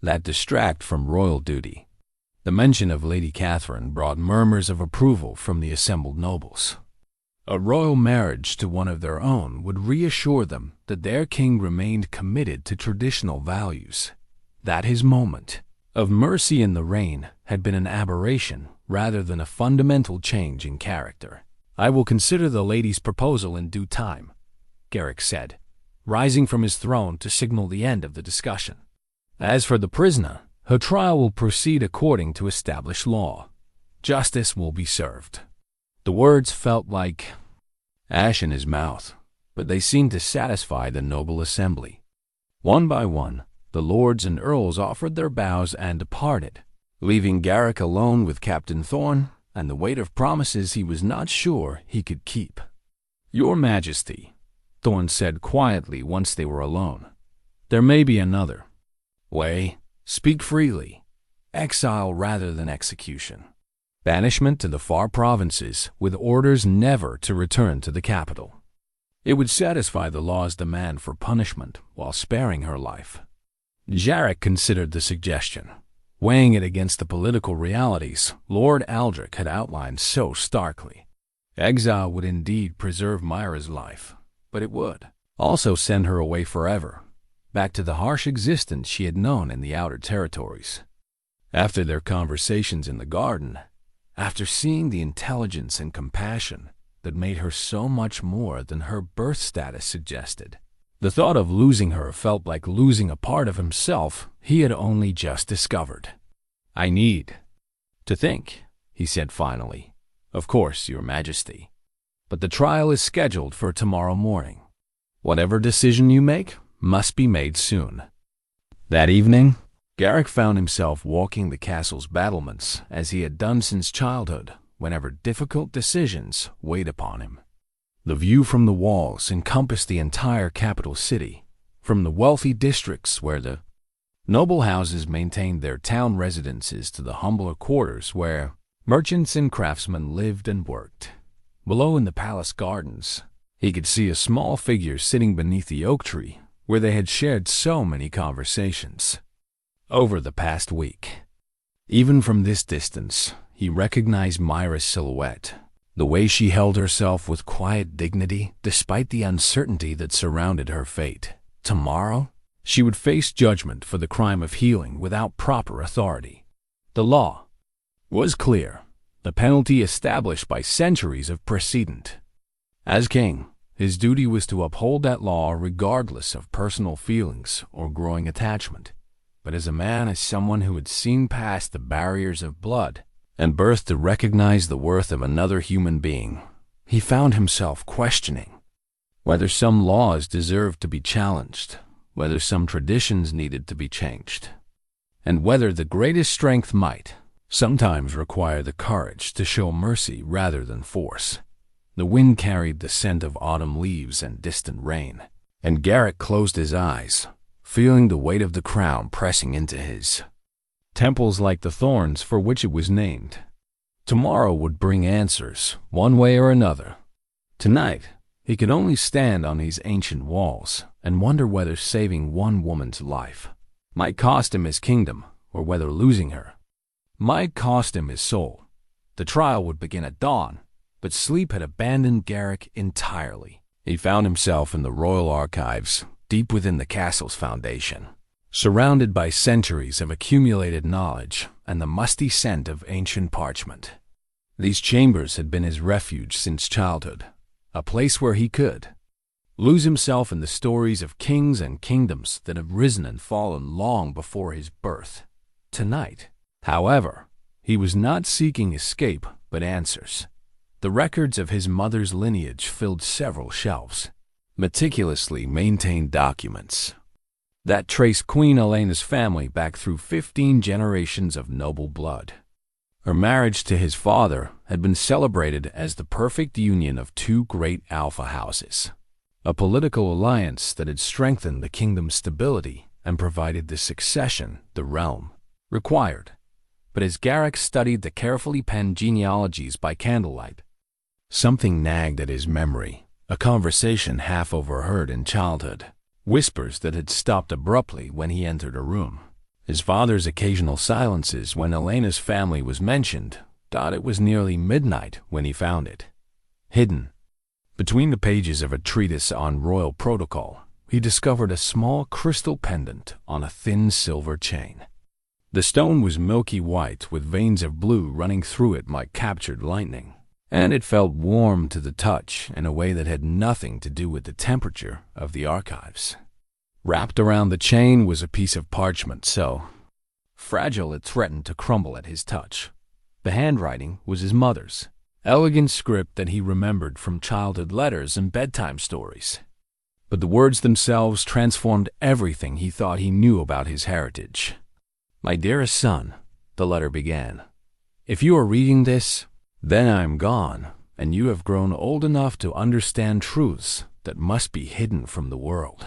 that distract from royal duty." The mention of Lady Catherine brought murmurs of approval from the assembled nobles. A royal marriage to one of their own would reassure them that their king remained committed to traditional values, that his moment of mercy in the reign had been an aberration rather than a fundamental change in character. "I will consider the lady's proposal in due time," Garrick said, rising from his throne to signal the end of the discussion. "As for the prisoner, her trial will proceed according to established law. Justice will be served." The words felt like ash in his mouth, but they seemed to satisfy the noble assembly. One by one, the lords and earls offered their bows and departed, leaving Garrick alone with Captain Thorn and the weight of promises he was not sure he could keep. "Your Majesty," Thorn said quietly once they were alone, "there may be another way. Speak freely. Exile rather than execution. Banishment to the far provinces with orders never to return to the capital. It would satisfy the law's demand for punishment while sparing her life." Garrick considered the suggestion, weighing it against the political realities Lord Aldrich had outlined so starkly. Exile would indeed preserve Mira's life, but it would also send her away forever, back to the harsh existence she had known in the outer territories. After their conversations in the garden, after seeing the intelligence and compassion that made her so much more than her birth status suggested, the thought of losing her felt like losing a part of himself he had only just discovered. "I need to think," he said finally. "Of course, Your Majesty. But the trial is scheduled for tomorrow morning. Whatever decision you make must be made soon." That evening, Garrick found himself walking the castle's battlements as he had done since childhood whenever difficult decisions weighed upon him. The view from the walls encompassed the entire capital city, from the wealthy districts where the noble houses maintained their town residences to the humbler quarters where merchants and craftsmen lived and worked. Below in the palace gardens, he could see a small figure sitting beneath the oak tree where they had shared so many conversations over the past week. Even from this distance, he recognized Mira's silhouette, the way she held herself with quiet dignity despite the uncertainty that surrounded her fate. Tomorrow, she would face judgment for the crime of healing without proper authority. The law was clear, the penalty established by centuries of precedent. As king, his duty was to uphold that law regardless of personal feelings or growing attachment. But as a man, as someone who had seen past the barriers of blood and birth to recognize the worth of another human being, he found himself questioning whether some laws deserved to be challenged, whether some traditions needed to be changed, and whether the greatest strength might sometimes require the courage to show mercy rather than force. The wind carried the scent of autumn leaves and distant rain, and Garrick closed his eyes, feeling the weight of the crown pressing into his temples like the thorns for which it was named. Tomorrow would bring answers, one way or another. Tonight, he could only stand on these ancient walls and wonder whether saving one woman's life might cost him his kingdom, or whether losing her might cost him his soul. The trial would begin at dawn, but sleep had abandoned Garrick entirely. He found himself in the royal archives, deep within the castle's foundation, surrounded by centuries of accumulated knowledge and the musty scent of ancient parchment. These chambers had been his refuge since childhood, a place where he could lose himself in the stories of kings and kingdoms that have risen and fallen long before his birth. Tonight, however, he was not seeking escape but answers. The records of his mother's lineage filled several shelves, meticulously maintained documents that traced Queen Elena's family back through 15 generations of noble blood. Her marriage to his father had been celebrated as the perfect union of two great alpha houses, a political alliance that had strengthened the kingdom's stability and provided the succession the realm required. But as Garrick studied the carefully penned genealogies by candlelight, something nagged at his memory, a conversation half overheard in childhood, whispers that had stopped abruptly when he entered a room. His father's occasional silences when Elena's family was mentioned thought it was nearly midnight when he found it. Hidden between the pages of a treatise on royal protocol, he discovered a small crystal pendant on a thin silver chain. The stone was milky white with veins of blue running through it like captured lightning, and it felt warm to the touch in a way that had nothing to do with the temperature of the archives. Wrapped around the chain was a piece of parchment so fragile it threatened to crumble at his touch. The handwriting was his mother's, elegant script that he remembered from childhood letters and bedtime stories. But the words themselves transformed everything he thought he knew about his heritage. "My dearest son," the letter began, "if you are reading this, then I am gone, and you have grown old enough to understand truths that must be hidden from the world.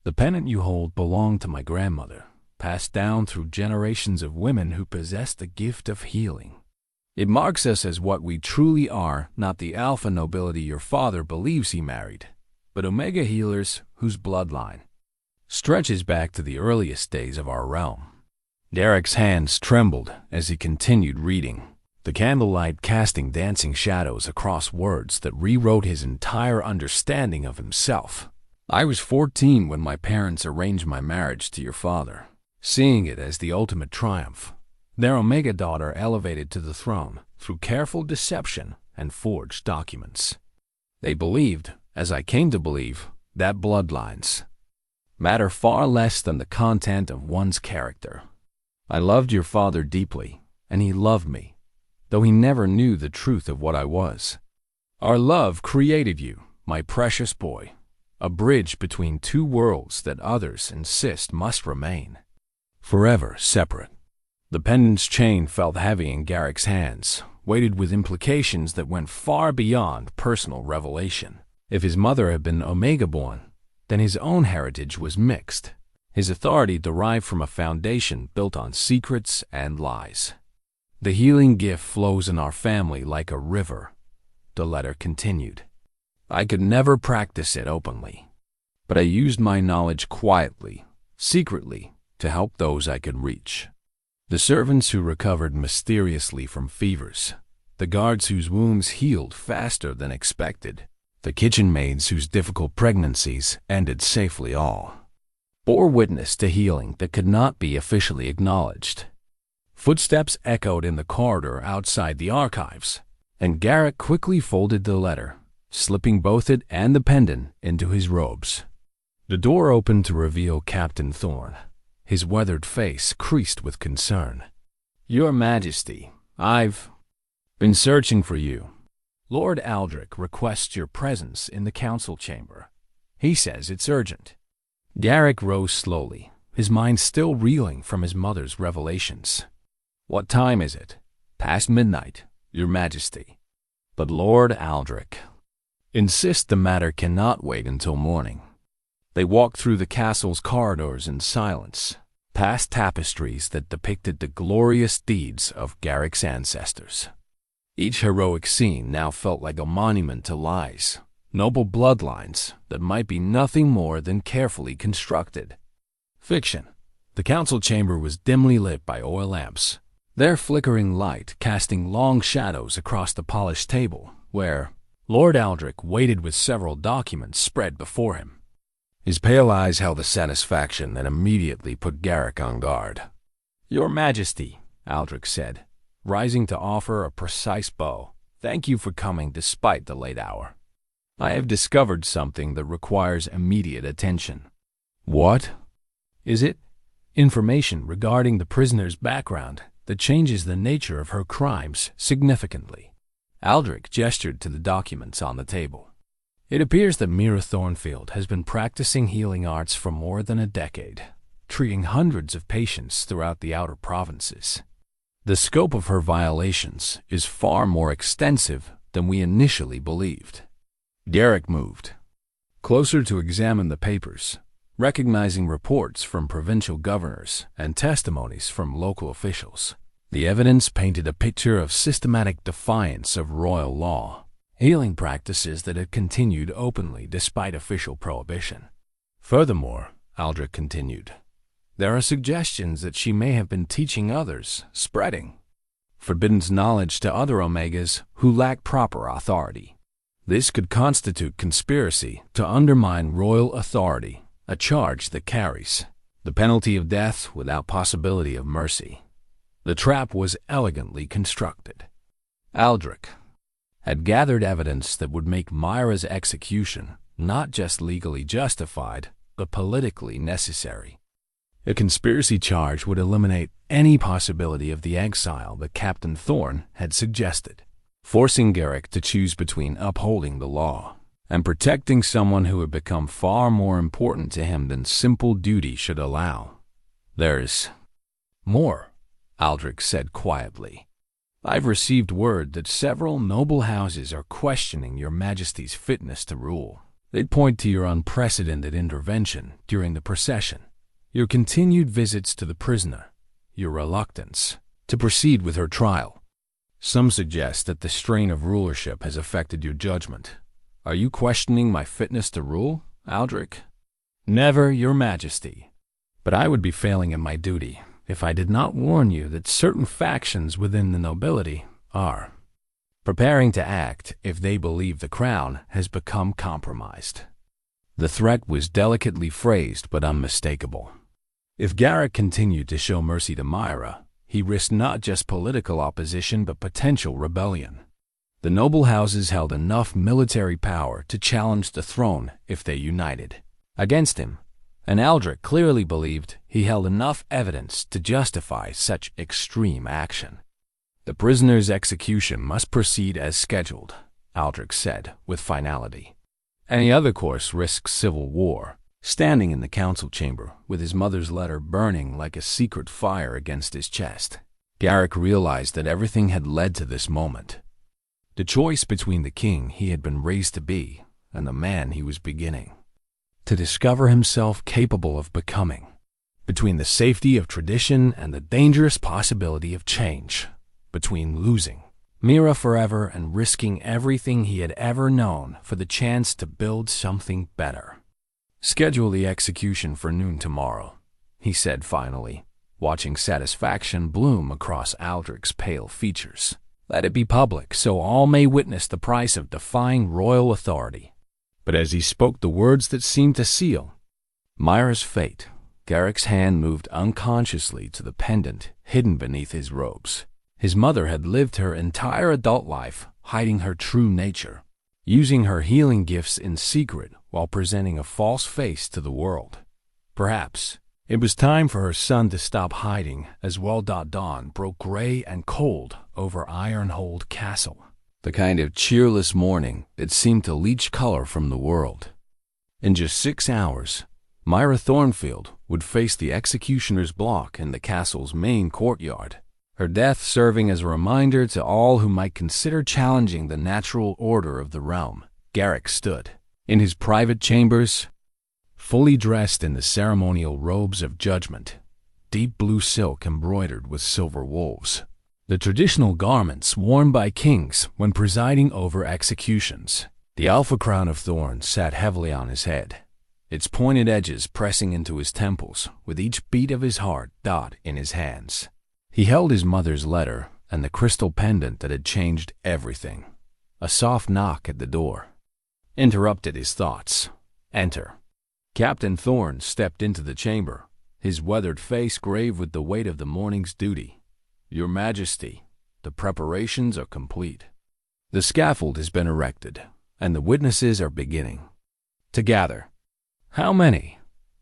The pendant you hold belonged to my grandmother, passed down through generations of women who possess the gift of healing. It marks us as what we truly are, not the alpha nobility your father believes he married, but Omega healers whose bloodline stretches back to the earliest days of our realm." Garrick's hands trembled as he continued reading, the candlelight casting dancing shadows across words that rewrote his entire understanding of himself. "I was 14 when my parents arranged my marriage to your father, seeing it as the ultimate triumph. Their Omega daughter elevated to the throne through careful deception and forged documents. They believed, as I came to believe, that bloodlines matter far less than the content of one's character. I loved your father deeply, and he loved me, though he never knew the truth of what I was. Our love created you, my precious boy, a bridge between two worlds that others insist must remain forever separate." The pendant's chain felt heavy in Garrick's hands, weighted with implications that went far beyond personal revelation. If his mother had been Omega-born, then his own heritage was mixed. His authority derived from a foundation built on secrets and lies. "The healing gift flows in our family like a river," the letter continued. "I could never practice it openly, but I used my knowledge quietly, secretly, to help those I could reach. The servants who recovered mysteriously from fevers, the guards whose wounds healed faster than expected, the kitchen maids whose difficult pregnancies ended safely, all bore witness to healing that could not be officially acknowledged." Footsteps echoed in the corridor outside the archives, and Garrick quickly folded the letter, slipping both it and the pendant into his robes. The door opened to reveal Captain Thorne, his weathered face creased with concern. "Your Majesty, I've been searching for you. Lord Aldrich requests your presence in the council chamber. He says it's urgent." Garrick rose slowly, his mind still reeling from his mother's revelations. "What time is it?" "Past midnight, Your Majesty." "But Lord Aldrich insists the matter cannot wait until morning." They walked through the castle's corridors in silence, past tapestries that depicted the glorious deeds of Garrick's ancestors. Each heroic scene now felt like a monument to lies, noble bloodlines that might be nothing more than carefully constructed. Fiction. The council chamber was dimly lit by oil lamps, their flickering light casting long shadows across the polished table, where Lord Aldrich waited with several documents spread before him. His pale eyes held a satisfaction that immediately put Garrick on guard. "Your Majesty," Aldrich said, rising to offer a precise bow, "thank you for coming despite the late hour. I have discovered something that requires immediate attention." "What is it?" "Information regarding the prisoner's background that changes the nature of her crimes significantly." Aldrich gestured to the documents on the table. "It appears that Mira Thornfield has been practicing healing arts for more than a decade, treating hundreds of patients throughout the outer provinces. The scope of her violations is far more extensive than we initially believed." Garrick moved closer to examine the papers, recognizing reports from provincial governors and testimonies from local officials. The evidence painted a picture of systematic defiance of royal law, healing practices that had continued openly despite official prohibition. "Furthermore," Aldrich continued, "there are suggestions that she may have been teaching others, spreading forbidden knowledge to other Omegas who lack proper authority. This could constitute conspiracy to undermine royal authority, a charge that carries the penalty of death without possibility of mercy." The trap was elegantly constructed. Aldrich had gathered evidence that would make Mira's execution not just legally justified, but politically necessary. A conspiracy charge would eliminate any possibility of the exile that Captain Thorne had suggested, forcing Garrick to choose between upholding the law and protecting someone who had become far more important to him than simple duty should allow. "There's more," Aldrich said quietly. "I've received word that several noble houses are questioning your Majesty's fitness to rule. They'd point to your unprecedented intervention during the procession, your continued visits to the prisoner, your reluctance to proceed with her trial. Some suggest that the strain of rulership has affected your judgment. Are you questioning my fitness to rule, Aldrich?" "Never, your Majesty. But I would be failing in my duty if I did not warn you that certain factions within the nobility are preparing to act if they believe the crown has become compromised." The threat was delicately phrased but unmistakable. If Garrick continued to show mercy to Mira, he risked not just political opposition but potential rebellion. The noble houses held enough military power to challenge the throne if they united against him, and Aldrich clearly believed he held enough evidence to justify such extreme action. "The prisoner's execution must proceed as scheduled," Aldrich said with finality. "Any other course risks civil war." Standing in the council chamber with his mother's letter burning like a secret fire against his chest, Garrick realized that everything had led to this moment. The choice between the king he had been raised to be and the man he was beginning to discover himself capable of becoming, between the safety of tradition and the dangerous possibility of change, between losing Mira forever and risking everything he had ever known for the chance to build something better. "Schedule the execution for noon tomorrow," he said finally, watching satisfaction bloom across Aldrich's pale features. "Let it be public so all may witness the price of defying royal authority." But as he spoke the words that seemed to seal Mira's fate, Garrick's hand moved unconsciously to the pendant hidden beneath his robes. His mother had lived her entire adult life hiding her true nature, using her healing gifts in secret while presenting a false face to the world. Perhaps it was time for her son to stop hiding as dawn broke gray and cold over Ironhold Castle, the kind of cheerless morning that seemed to leach color from the world. In just 6 hours, Mira Thornfield would face the executioner's block in the castle's main courtyard, her death serving as a reminder to all who might consider challenging the natural order of the realm. Garrick stood in his private chambers, fully dressed in the ceremonial robes of judgment, deep blue silk embroidered with silver wolves, the traditional garments worn by kings when presiding over executions. The alpha crown of thorns sat heavily on his head, its pointed edges pressing into his temples with each beat of his heart in his hands. He held his mother's letter and the crystal pendant that had changed everything. A soft knock at the door interrupted his thoughts. Enter. Captain Thorne stepped into the chamber, his weathered face grave with the weight of the morning's duty. Your Majesty, the preparations are complete. The scaffold has been erected, and the witnesses are beginning to gather. How many?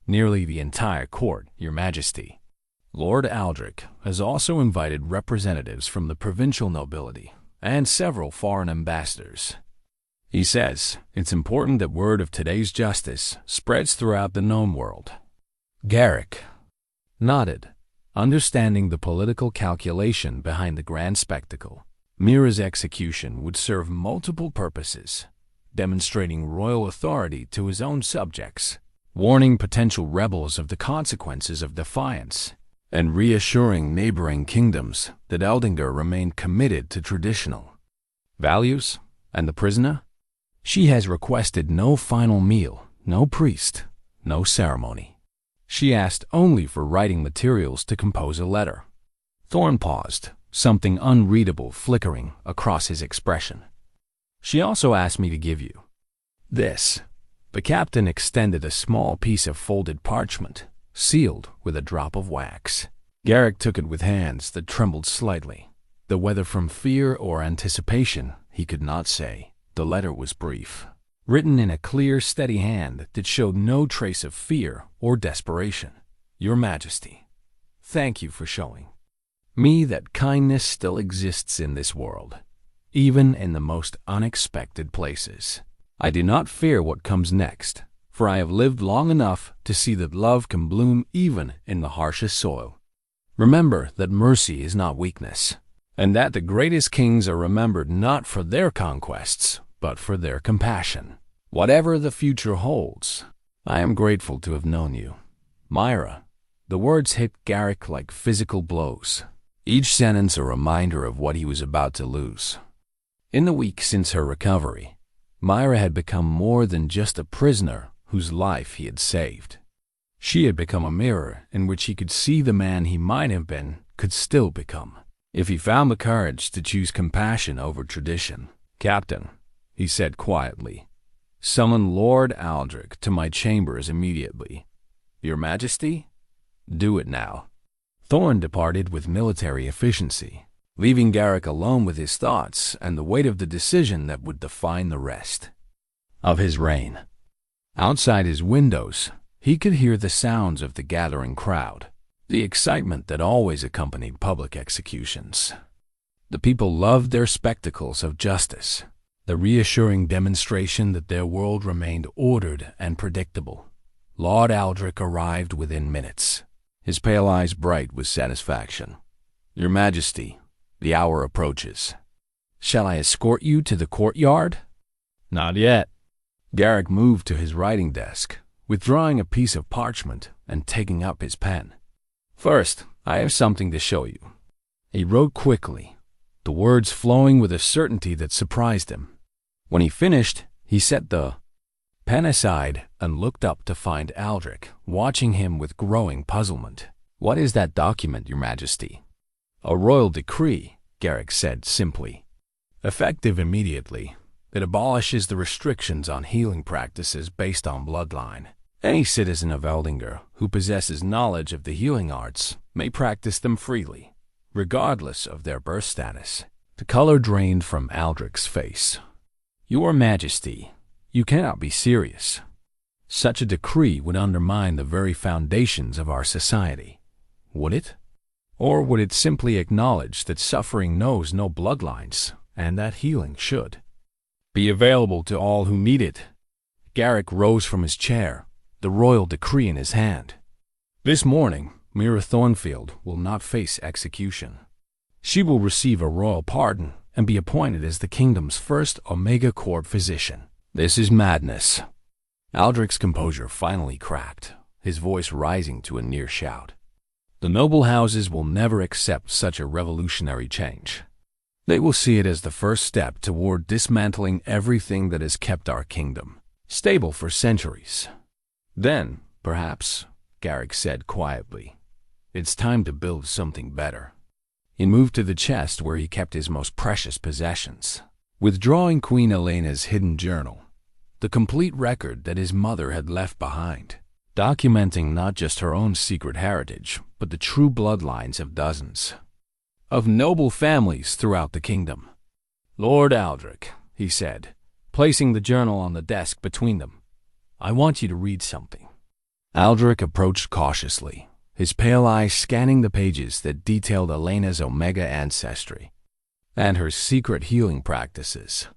Nearly the entire court, Your Majesty. Lord Aldrich has also invited representatives from the provincial nobility and several foreign ambassadors. He says it's important that word of today's justice spreads throughout the known world. Garrick nodded, understanding the political calculation behind the grand spectacle. Mira's execution would serve multiple purposes, demonstrating royal authority to his own subjects, warning potential rebels of the consequences of defiance, and reassuring neighboring kingdoms that Eldengar remained committed to traditional values. And the prisoner? She has requested no final meal, no priest, no ceremony. She asked only for writing materials to compose a letter. Thorne paused, something unreadable flickering across his expression. She also asked me to give you this. The captain extended a small piece of folded parchment, sealed with a drop of wax. Garrick took it with hands that trembled slightly, though whether from fear or anticipation he could not say. The letter was brief, written in a clear, steady hand that showed no trace of fear or desperation. Your Majesty, thank you for showing me that kindness still exists in this world, even in the most unexpected places. I do not fear what comes next, for I have lived long enough to see that love can bloom even in the harshest soil. Remember that mercy is not weakness, and that the greatest kings are remembered not for their conquests, but for their compassion. Whatever the future holds, I am grateful to have known you. Mira. The words hit Garrick like physical blows, each sentence a reminder of what he was about to lose. In the week since her recovery, Mira had become more than just a prisoner whose life he had saved. She had become a mirror in which he could see the man he might have been could still become, if he found the courage to choose compassion over tradition. Captain, he said quietly, summon Lord Aldrich to my chambers immediately. Your Majesty? Do it now. Thorne departed with military efficiency, leaving Garrick alone with his thoughts and the weight of the decision that would define the rest of his reign. Outside his windows, he could hear the sounds of the gathering crowd, the excitement that always accompanied public executions. The people loved their spectacles of justice, the reassuring demonstration that their world remained ordered and predictable. Lord Aldrich arrived within minutes, his pale eyes bright with satisfaction. Your Majesty, the hour approaches. Shall I escort you to the courtyard? Not yet. Garrick moved to his writing desk, withdrawing a piece of parchment and taking up his pen. First, I have something to show you. He wrote quickly, the words flowing with a certainty that surprised him. When he finished, he set the pen aside and looked up to find Aldrich watching him with growing puzzlement. What is that document, Your Majesty? A royal decree, Garrick said simply. Effective immediately, it abolishes the restrictions on healing practices based on bloodline. Any citizen of Eldengar who possesses knowledge of the healing arts may practice them freely, regardless of their birth status. The color drained from Aldrich's face. Your Majesty, you cannot be serious. Such a decree would undermine the very foundations of our society. Would it? Or would it simply acknowledge that suffering knows no bloodlines and that healing should be available to all who need it? Garrick rose from his chair, the royal decree in his hand. This morning, Mira Thornfield will not face execution. She will receive a royal pardon and be appointed as the kingdom's first Omega Corps physician. This is madness. Aldrich's composure finally cracked, his voice rising to a near shout. The noble houses will never accept such a revolutionary change. They will see it as the first step toward dismantling everything that has kept our kingdom stable for centuries. Then, perhaps, Garrick said quietly, it's time to build something better. He moved to the chest where he kept his most precious possessions, withdrawing Queen Elena's hidden journal, the complete record that his mother had left behind, documenting not just her own secret heritage, but the true bloodlines of dozens of noble families throughout the kingdom. Lord Aldrich, he said, placing the journal on the desk between them, I want you to read something. Aldrich approached cautiously, his pale eyes scanning the pages that detailed Elena's Omega ancestry and her secret healing practices.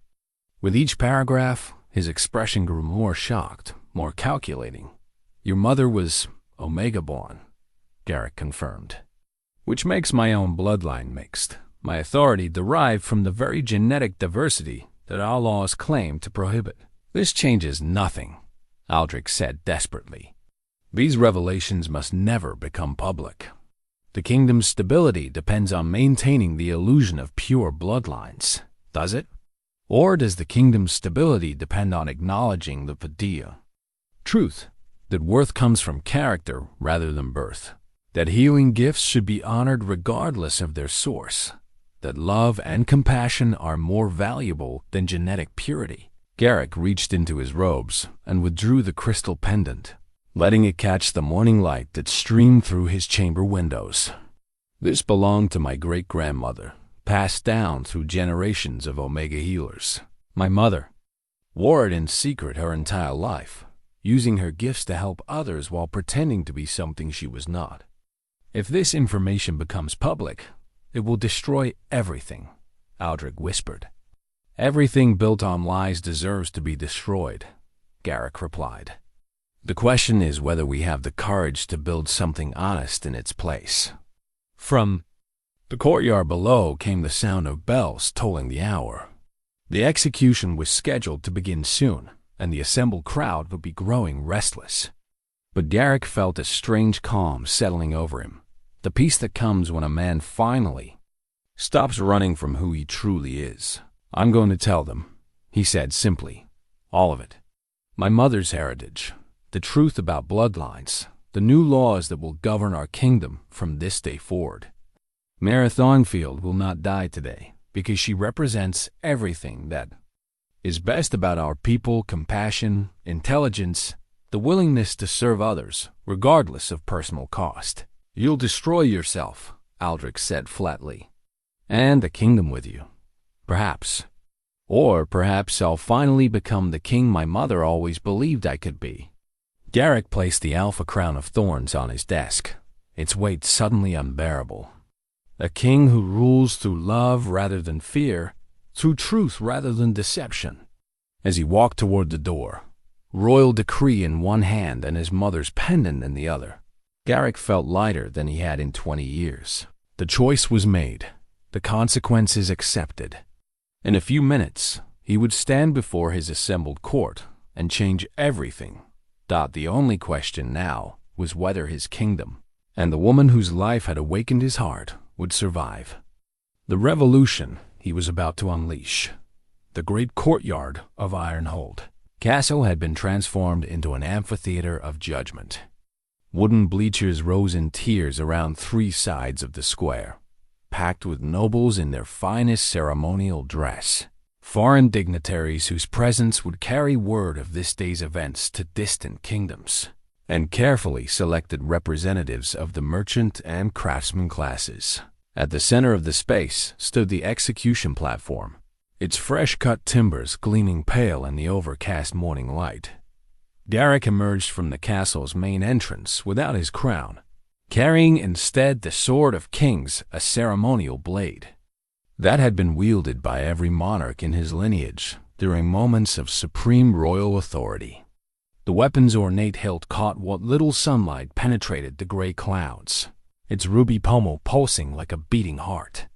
With each paragraph, his expression grew more shocked, more calculating. Your mother was Omega-born, Garrick confirmed, which makes my own bloodline mixed, my authority derived from the very genetic diversity that our laws claim to prohibit. This changes nothing, Aldrich said desperately. These revelations must never become public. The kingdom's stability depends on maintaining the illusion of pure bloodlines, does it? Or does the kingdom's stability depend on acknowledging the Padilla truth, that worth comes from character rather than birth, that healing gifts should be honored regardless of their source, that love and compassion are more valuable than genetic purity? Garrick reached into his robes and withdrew the crystal pendant, letting it catch the morning light that streamed through his chamber windows. This belonged to my great-grandmother, passed down through generations of Omega healers. My mother wore it in secret her entire life, using her gifts to help others while pretending to be something she was not. If this information becomes public, it will destroy everything, Aldrich whispered. Everything built on lies deserves to be destroyed, Garrick replied. The question is whether we have the courage to build something honest in its place. From the courtyard below came the sound of bells tolling the hour. The execution was scheduled to begin soon, and the assembled crowd would be growing restless. But Garrick felt a strange calm settling over him, the peace that comes when a man finally stops running from who he truly is. I'm going to tell them, he said simply, all of it. My mother's heritage, the truth about bloodlines, the new laws that will govern our kingdom from this day forward. Mira Thornfield will not die today because she represents everything that is best about our people: compassion, intelligence, the willingness to serve others, regardless of personal cost. You'll destroy yourself, Aldrich said flatly, and the kingdom with you. Perhaps. Or perhaps I'll finally become the king my mother always believed I could be. Garrick placed the alpha crown of thorns on his desk, its weight suddenly unbearable. A king who rules through love rather than fear, through truth rather than deception. As he walked toward the door, royal decree in one hand and his mother's pendant in the other, Garrick felt lighter than he had in 20 years. The choice was made, the consequences accepted. In a few minutes, he would stand before his assembled court and change everything. The only question now was whether his kingdom and the woman whose life had awakened his heart would survive. The revolution he was about to unleash. The great courtyard of Ironhold Castle had been transformed into an amphitheater of judgment. Wooden bleachers rose in tiers around three sides of the square, packed with nobles in their finest ceremonial dress, foreign dignitaries whose presence would carry word of this day's events to distant kingdoms, and carefully selected representatives of the merchant and craftsman classes. At the center of the space stood the execution platform, its fresh-cut timbers gleaming pale in the overcast morning light. Garrick emerged from the castle's main entrance without his crown, carrying instead the Sword of Kings, a ceremonial blade that had been wielded by every monarch in his lineage during moments of supreme royal authority. The weapon's ornate hilt caught what little sunlight penetrated the gray clouds, its ruby pommel pulsing like a beating heart.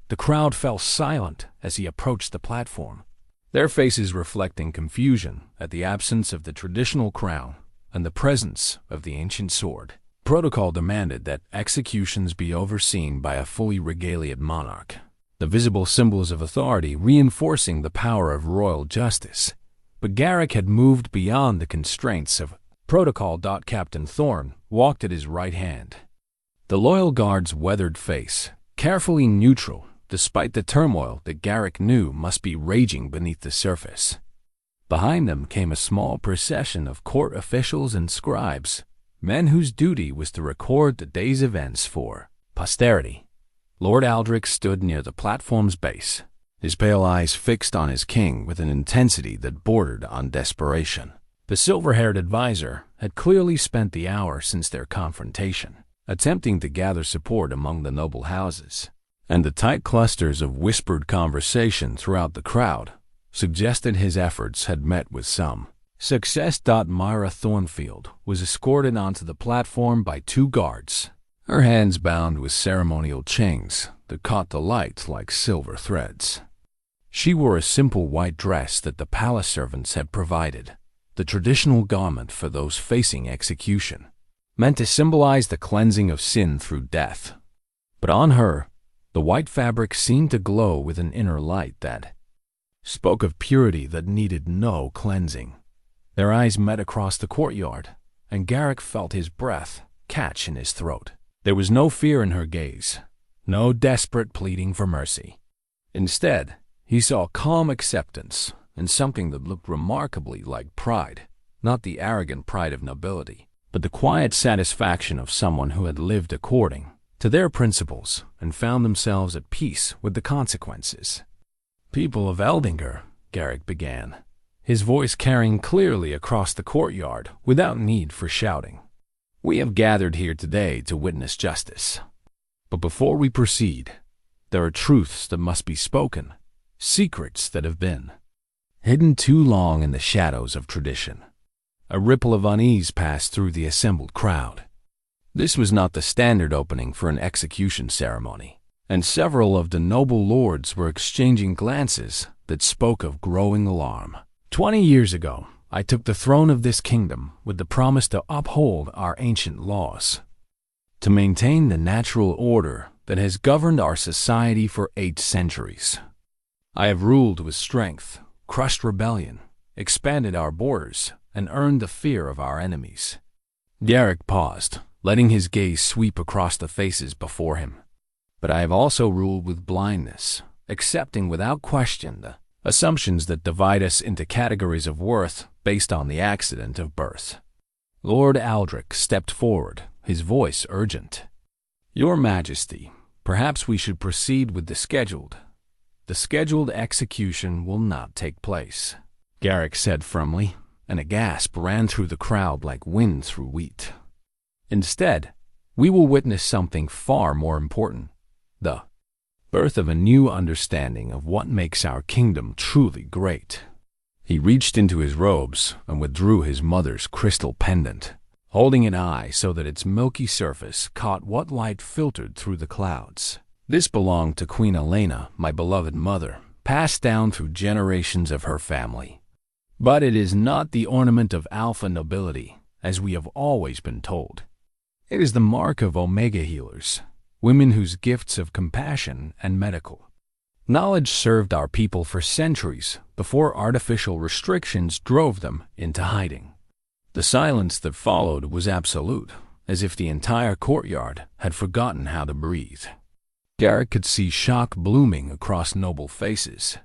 The crowd fell silent as he approached the platform, their faces reflecting confusion at the absence of the traditional crown and the presence of the ancient sword. Protocol demanded that executions be overseen by a fully regaliated monarch, the visible symbols of authority reinforcing the power of royal justice. But Garrick had moved beyond the constraints of protocol. Captain Thorne walked at his right hand, the loyal guard's weathered face carefully neutral despite the turmoil that Garrick knew must be raging beneath the surface. Behind them came a small procession of court officials and scribes, men whose duty was to record the day's events for posterity. Lord Aldrich stood near the platform's base, his pale eyes fixed on his king with an intensity that bordered on desperation. The silver-haired advisor had clearly spent the hour since their confrontation, attempting to gather support among the noble houses, and the tight clusters of whispered conversation throughout the crowd suggested his efforts had met with some success. Mira Thornfield was escorted onto the platform by 2 guards, her hands bound with ceremonial chains that caught the light like silver threads. She wore a simple white dress that the palace servants had provided, the traditional garment for those facing execution, meant to symbolize the cleansing of sin through death. But on her, the white fabric seemed to glow with an inner light that spoke of purity that needed no cleansing. Their eyes met across the courtyard, and Garrick felt his breath catch in his throat. There was no fear in her gaze, no desperate pleading for mercy. Instead, he saw calm acceptance and something that looked remarkably like pride, not the arrogant pride of nobility, but the quiet satisfaction of someone who had lived according to their principles and found themselves at peace with the consequences. "People of Eldengar," Garrick began, his voice carrying clearly across the courtyard without need for shouting. "We have gathered here today to witness justice. But before we proceed, there are truths that must be spoken, secrets that have been hidden too long in the shadows of tradition." A ripple of unease passed through the assembled crowd. This was not the standard opening for an execution ceremony, and several of the noble lords were exchanging glances that spoke of growing alarm. 20 years ago, I took the throne of this kingdom with the promise to uphold our ancient laws, to maintain the natural order that has governed our society for 8 centuries. I have ruled with strength, crushed rebellion, expanded our borders, and earned the fear of our enemies. Garrick paused, letting his gaze sweep across the faces before him. But I have also ruled with blindness, accepting without question the assumptions that divide us into categories of worth based on the accident of birth. Lord Aldrich stepped forward, his voice urgent. "Your Majesty, perhaps we should proceed with the scheduled execution will not take place," Garrick said firmly, and a gasp ran through the crowd like wind through wheat. "Instead, we will witness something far more important, the birth of a new understanding of what makes our kingdom truly great." He reached into his robes and withdrew his mother's crystal pendant, holding it high so that its milky surface caught what light filtered through the clouds. "This belonged to Queen Elena, my beloved mother, passed down through generations of her family. But it is not the ornament of alpha nobility, as we have always been told. It is the mark of Omega healers, women whose gifts of compassion and medical knowledge served our people for centuries before artificial restrictions drove them into hiding." The silence that followed was absolute, as if the entire courtyard had forgotten how to breathe. Garrick could see shock blooming across noble faces,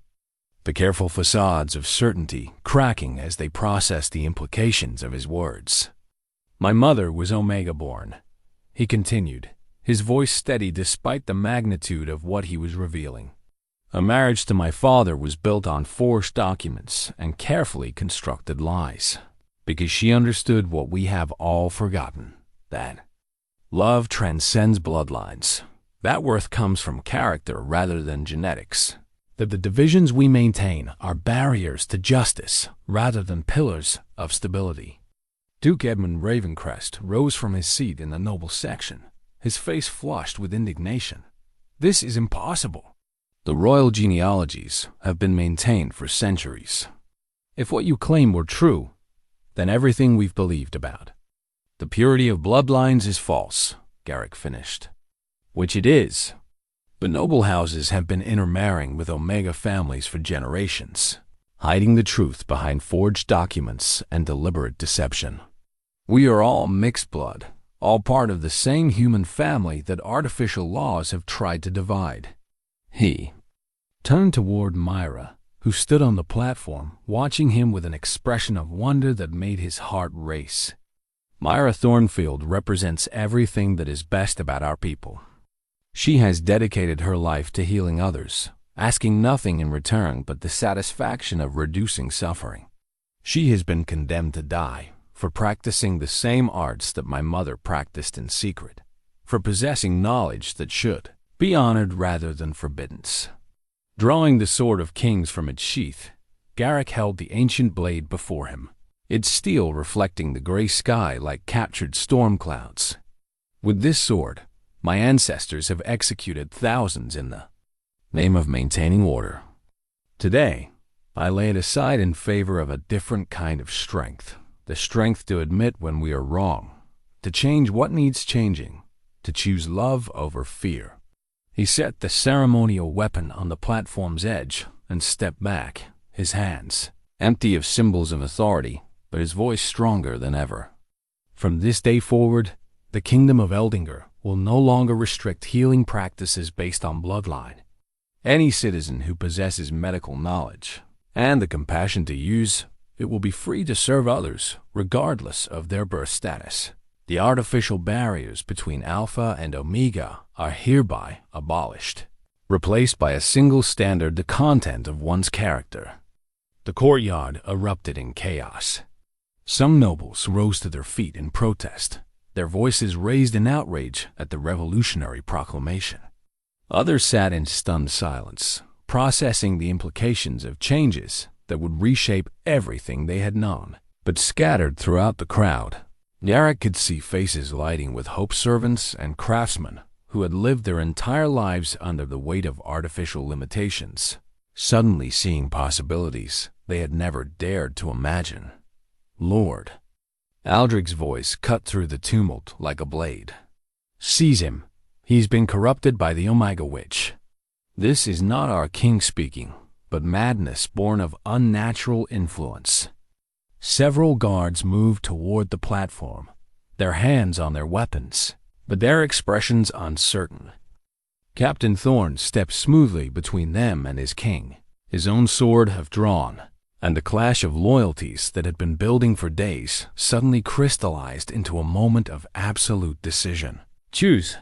the careful facades of certainty cracking as they processed the implications of his words. "My mother was Omega-born," he continued, his voice steady despite the magnitude of what he was revealing. "A marriage to my father was built on forged documents and carefully constructed lies, because she understood what we have all forgotten, that love transcends bloodlines, that worth comes from character rather than genetics, that the divisions we maintain are barriers to justice rather than pillars of stability." Duke Edmund Ravencrest rose from his seat in the noble section, his face flushed with indignation. "This is impossible. The royal genealogies have been maintained for centuries. If what you claim were true, then everything we've believed about the purity of bloodlines is false, Garrick finished. Which it is. But noble houses have been intermarrying with Omega families for generations, hiding the truth behind forged documents and deliberate deception. We are all mixed blood, all part of the same human family that artificial laws have tried to divide. He turned toward Mira, who stood on the platform, watching him with an expression of wonder that made his heart race. Mira Thornfield represents everything that is best about our people. She has dedicated her life to healing others, asking nothing in return but the satisfaction of reducing suffering. She has been condemned to die for practicing the same arts that my mother practiced in secret, for possessing knowledge that should be honored rather than forbidden. Drawing the sword of kings from its sheath, Garrick held the ancient blade before him, its steel reflecting the gray sky like captured storm clouds. With this sword, my ancestors have executed thousands in the name of maintaining order. Today, I lay it aside in favor of a different kind of strength, the strength to admit when we are wrong, to change what needs changing, to choose love over fear. He set the ceremonial weapon on the platform's edge and stepped back, his hands empty of symbols of authority, but his voice stronger than ever. From this day forward, the kingdom of Eldengar will no longer restrict healing practices based on bloodline. Any citizen who possesses medical knowledge and the compassion to use it will be free to serve others, regardless of their birth status. The artificial barriers between Alpha and Omega are hereby abolished, replaced by a single standard, the content of one's character. The courtyard erupted in chaos. Some nobles rose to their feet in protest, their voices raised in outrage at the revolutionary proclamation. Others sat in stunned silence, processing the implications of changes that would reshape everything they had known. But scattered throughout the crowd, Garrick could see faces lighting with hope, servants and craftsmen who had lived their entire lives under the weight of artificial limitations, suddenly seeing possibilities they had never dared to imagine. Lord, Aldrich's voice cut through the tumult like a blade. Seize him. He's been corrupted by the Omega Witch. This is not our king speaking, but madness born of unnatural influence. Several guards moved toward the platform, their hands on their weapons, but their expressions uncertain. Captain Thorne stepped smoothly between them and his king, his own sword half drawn, and the clash of loyalties that had been building for days suddenly crystallized into a moment of absolute decision. Choose,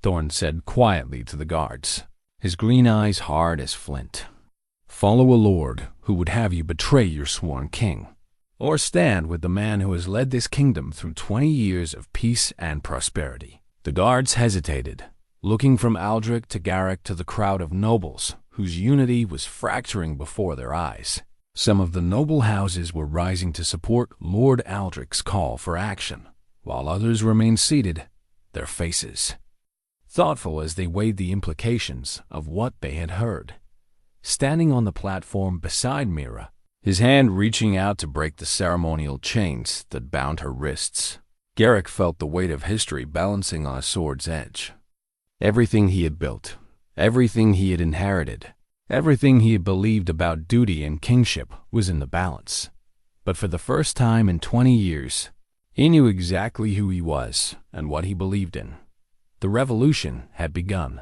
Thorne said quietly to the guards, his green eyes hard as flint. Follow a lord who would have you betray your sworn king, or stand with the man who has led this kingdom through 20 years of peace and prosperity. The guards hesitated, looking from Aldrich to Garrick to the crowd of nobles whose unity was fracturing before their eyes. Some of the noble houses were rising to support Lord Aldrich's call for action, while others remained seated, their faces thoughtful as they weighed the implications of what they had heard. Standing on the platform beside Mira, his hand reaching out to break the ceremonial chains that bound her wrists, Garrick felt the weight of history balancing on a sword's edge. Everything he had built, everything he had inherited, everything he had believed about duty and kingship was in the balance. But for the first time in 20 years, he knew exactly who he was and what he believed in. The revolution had begun.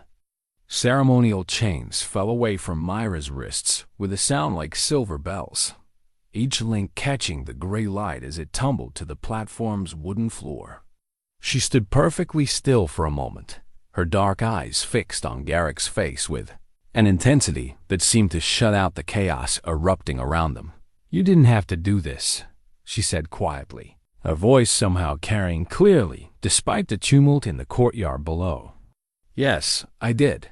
Ceremonial chains fell away from Mira's wrists with a sound like silver bells, each link catching the gray light as it tumbled to the platform's wooden floor. She stood perfectly still for a moment, her dark eyes fixed on Garrick's face with an intensity that seemed to shut out the chaos erupting around them. You didn't have to do this, she said quietly, her voice somehow carrying clearly despite the tumult in the courtyard below. Yes, I did,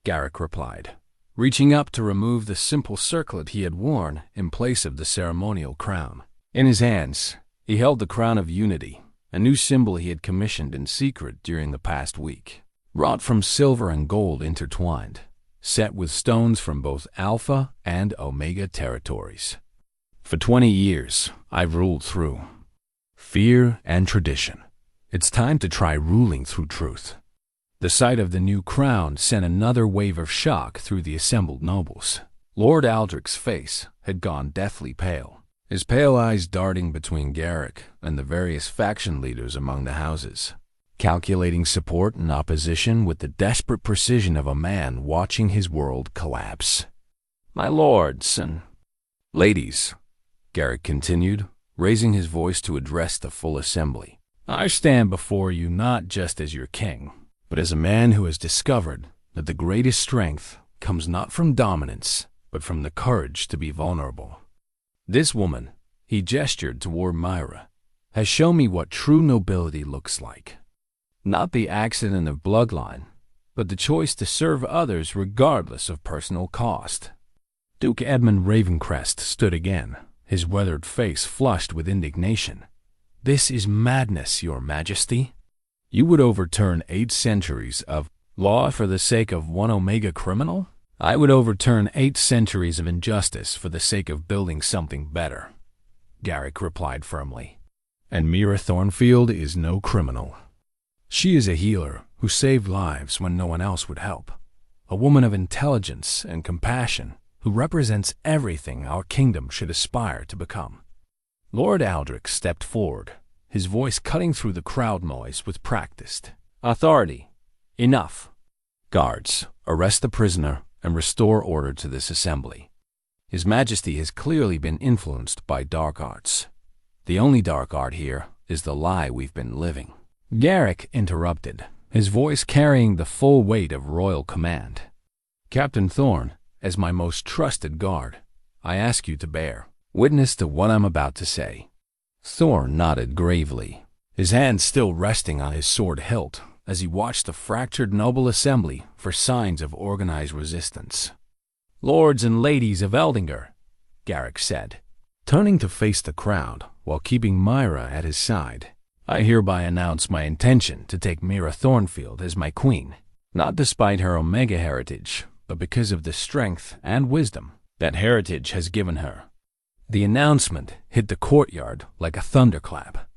Garrick replied, reaching up to remove the simple circlet he had worn in place of the ceremonial crown. In his hands, he held the crown of unity, a new symbol he had commissioned in secret during the past week. Wrought from silver and gold intertwined, set with stones from both Alpha and Omega territories. For 20 years, I've ruled through fear and tradition. It's time to try ruling through truth. The sight of the new crown sent another wave of shock through the assembled nobles. Lord Aldrich's face had gone deathly pale, his pale eyes darting between Garrick and the various faction leaders among the houses, calculating support and opposition with the desperate precision of a man watching his world collapse. "My lords and ladies," Garrick continued, raising his voice to address the full assembly, "I stand before you not just as your king, but as a man who has discovered that the greatest strength comes not from dominance, but from the courage to be vulnerable. This woman," he gestured toward Mira, "has shown me what true nobility looks like. Not the accident of bloodline, but the choice to serve others regardless of personal cost." Duke Edmund Ravencrest stood again, his weathered face flushed with indignation. "This is madness, your majesty. You would overturn 8 centuries of law for the sake of one Omega criminal? I would overturn 8 centuries of injustice for the sake of building something better," Garrick replied firmly. "And Mira Thornfield is no criminal. She is a healer who saved lives when no one else would help, a woman of intelligence and compassion who represents everything our kingdom should aspire to become." Lord Aldrich stepped forward, his voice cutting through the crowd noise with practiced authority. "Enough. Guards, arrest the prisoner and restore order to this assembly. His Majesty has clearly been influenced by dark arts. The only dark art here is the lie we've been living." Garrick interrupted, his voice carrying the full weight of royal command. "Captain Thorn, as my most trusted guard, I ask you to bear witness to what I'm about to say." Thorn nodded gravely, his hand still resting on his sword hilt as he watched the fractured noble assembly for signs of organized resistance. "Lords and ladies of Eldengar," Garrick said, turning to face the crowd while keeping Mira at his side, "I hereby announce my intention to take Mira Thornfield as my queen, not despite her Omega heritage, but because of the strength and wisdom that heritage has given her." The announcement hit the courtyard like a thunderclap.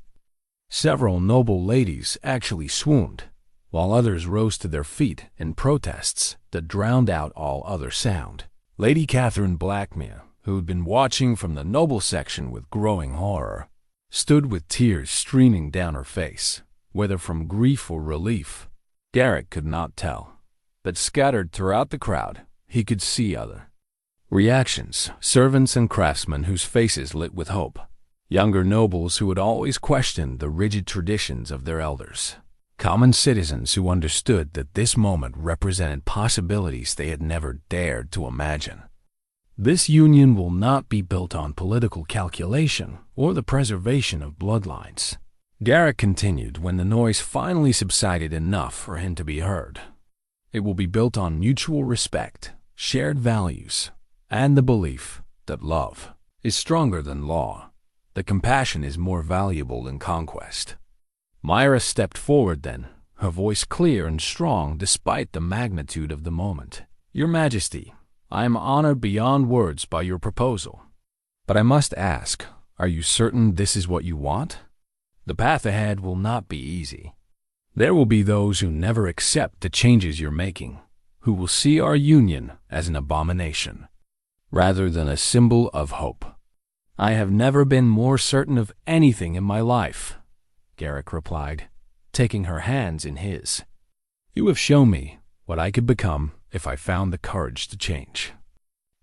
Several noble ladies actually swooned, while others rose to their feet in protests that drowned out all other sound. Lady Catherine Blackmere, who had been watching from the noble section with growing horror, stood with tears streaming down her face, whether from grief or relief. Garrick could not tell, but scattered throughout the crowd, he could see other reactions: servants and craftsmen whose faces lit with hope, younger nobles who had always questioned the rigid traditions of their elders, common citizens who understood that this moment represented possibilities they had never dared to imagine. This union will not be built on political calculation or the preservation of bloodlines, Garrick continued when the noise finally subsided enough for him to be heard. It will be built on mutual respect, shared values, and the belief that love is stronger than law, that compassion is more valuable than conquest. Mira stepped forward then, her voice clear and strong despite the magnitude of the moment. "Your Majesty, I am honored beyond words by your proposal. But I must ask, are you certain this is what you want? The path ahead will not be easy. There will be those who never accept the changes you're making, who will see our union as an abomination, rather than a symbol of hope." "I have never been more certain of anything in my life," Garrick replied, taking her hands in his. "You have shown me what I could become if I found the courage to change.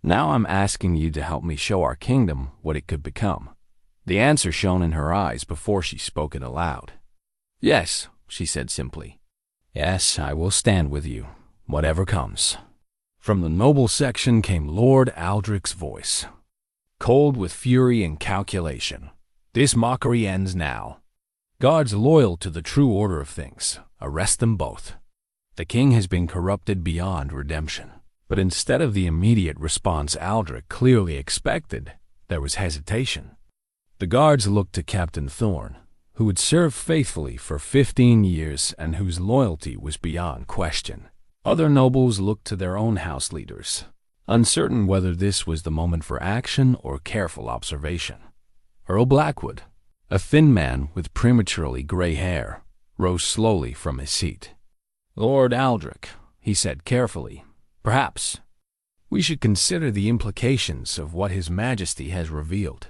Now I'm asking you to help me show our kingdom what it could become." The answer shone in her eyes before she spoke it aloud. "Yes," she said simply. "Yes, I will stand with you, whatever comes." From the noble section came Lord Aldrich's voice, cold with fury and calculation. "This mockery ends now. Guards loyal to the true order of things, arrest them both. The king has been corrupted beyond redemption." But instead of the immediate response Aldrich clearly expected, there was hesitation. The guards looked to Captain Thorn, who had served faithfully for 15 years and whose loyalty was beyond question. Other nobles looked to their own house leaders, uncertain whether this was the moment for action or careful observation. Earl Blackwood, a thin man with prematurely gray hair, rose slowly from his seat. "Lord Aldrich," he said carefully, "perhaps we should consider the implications of what His Majesty has revealed.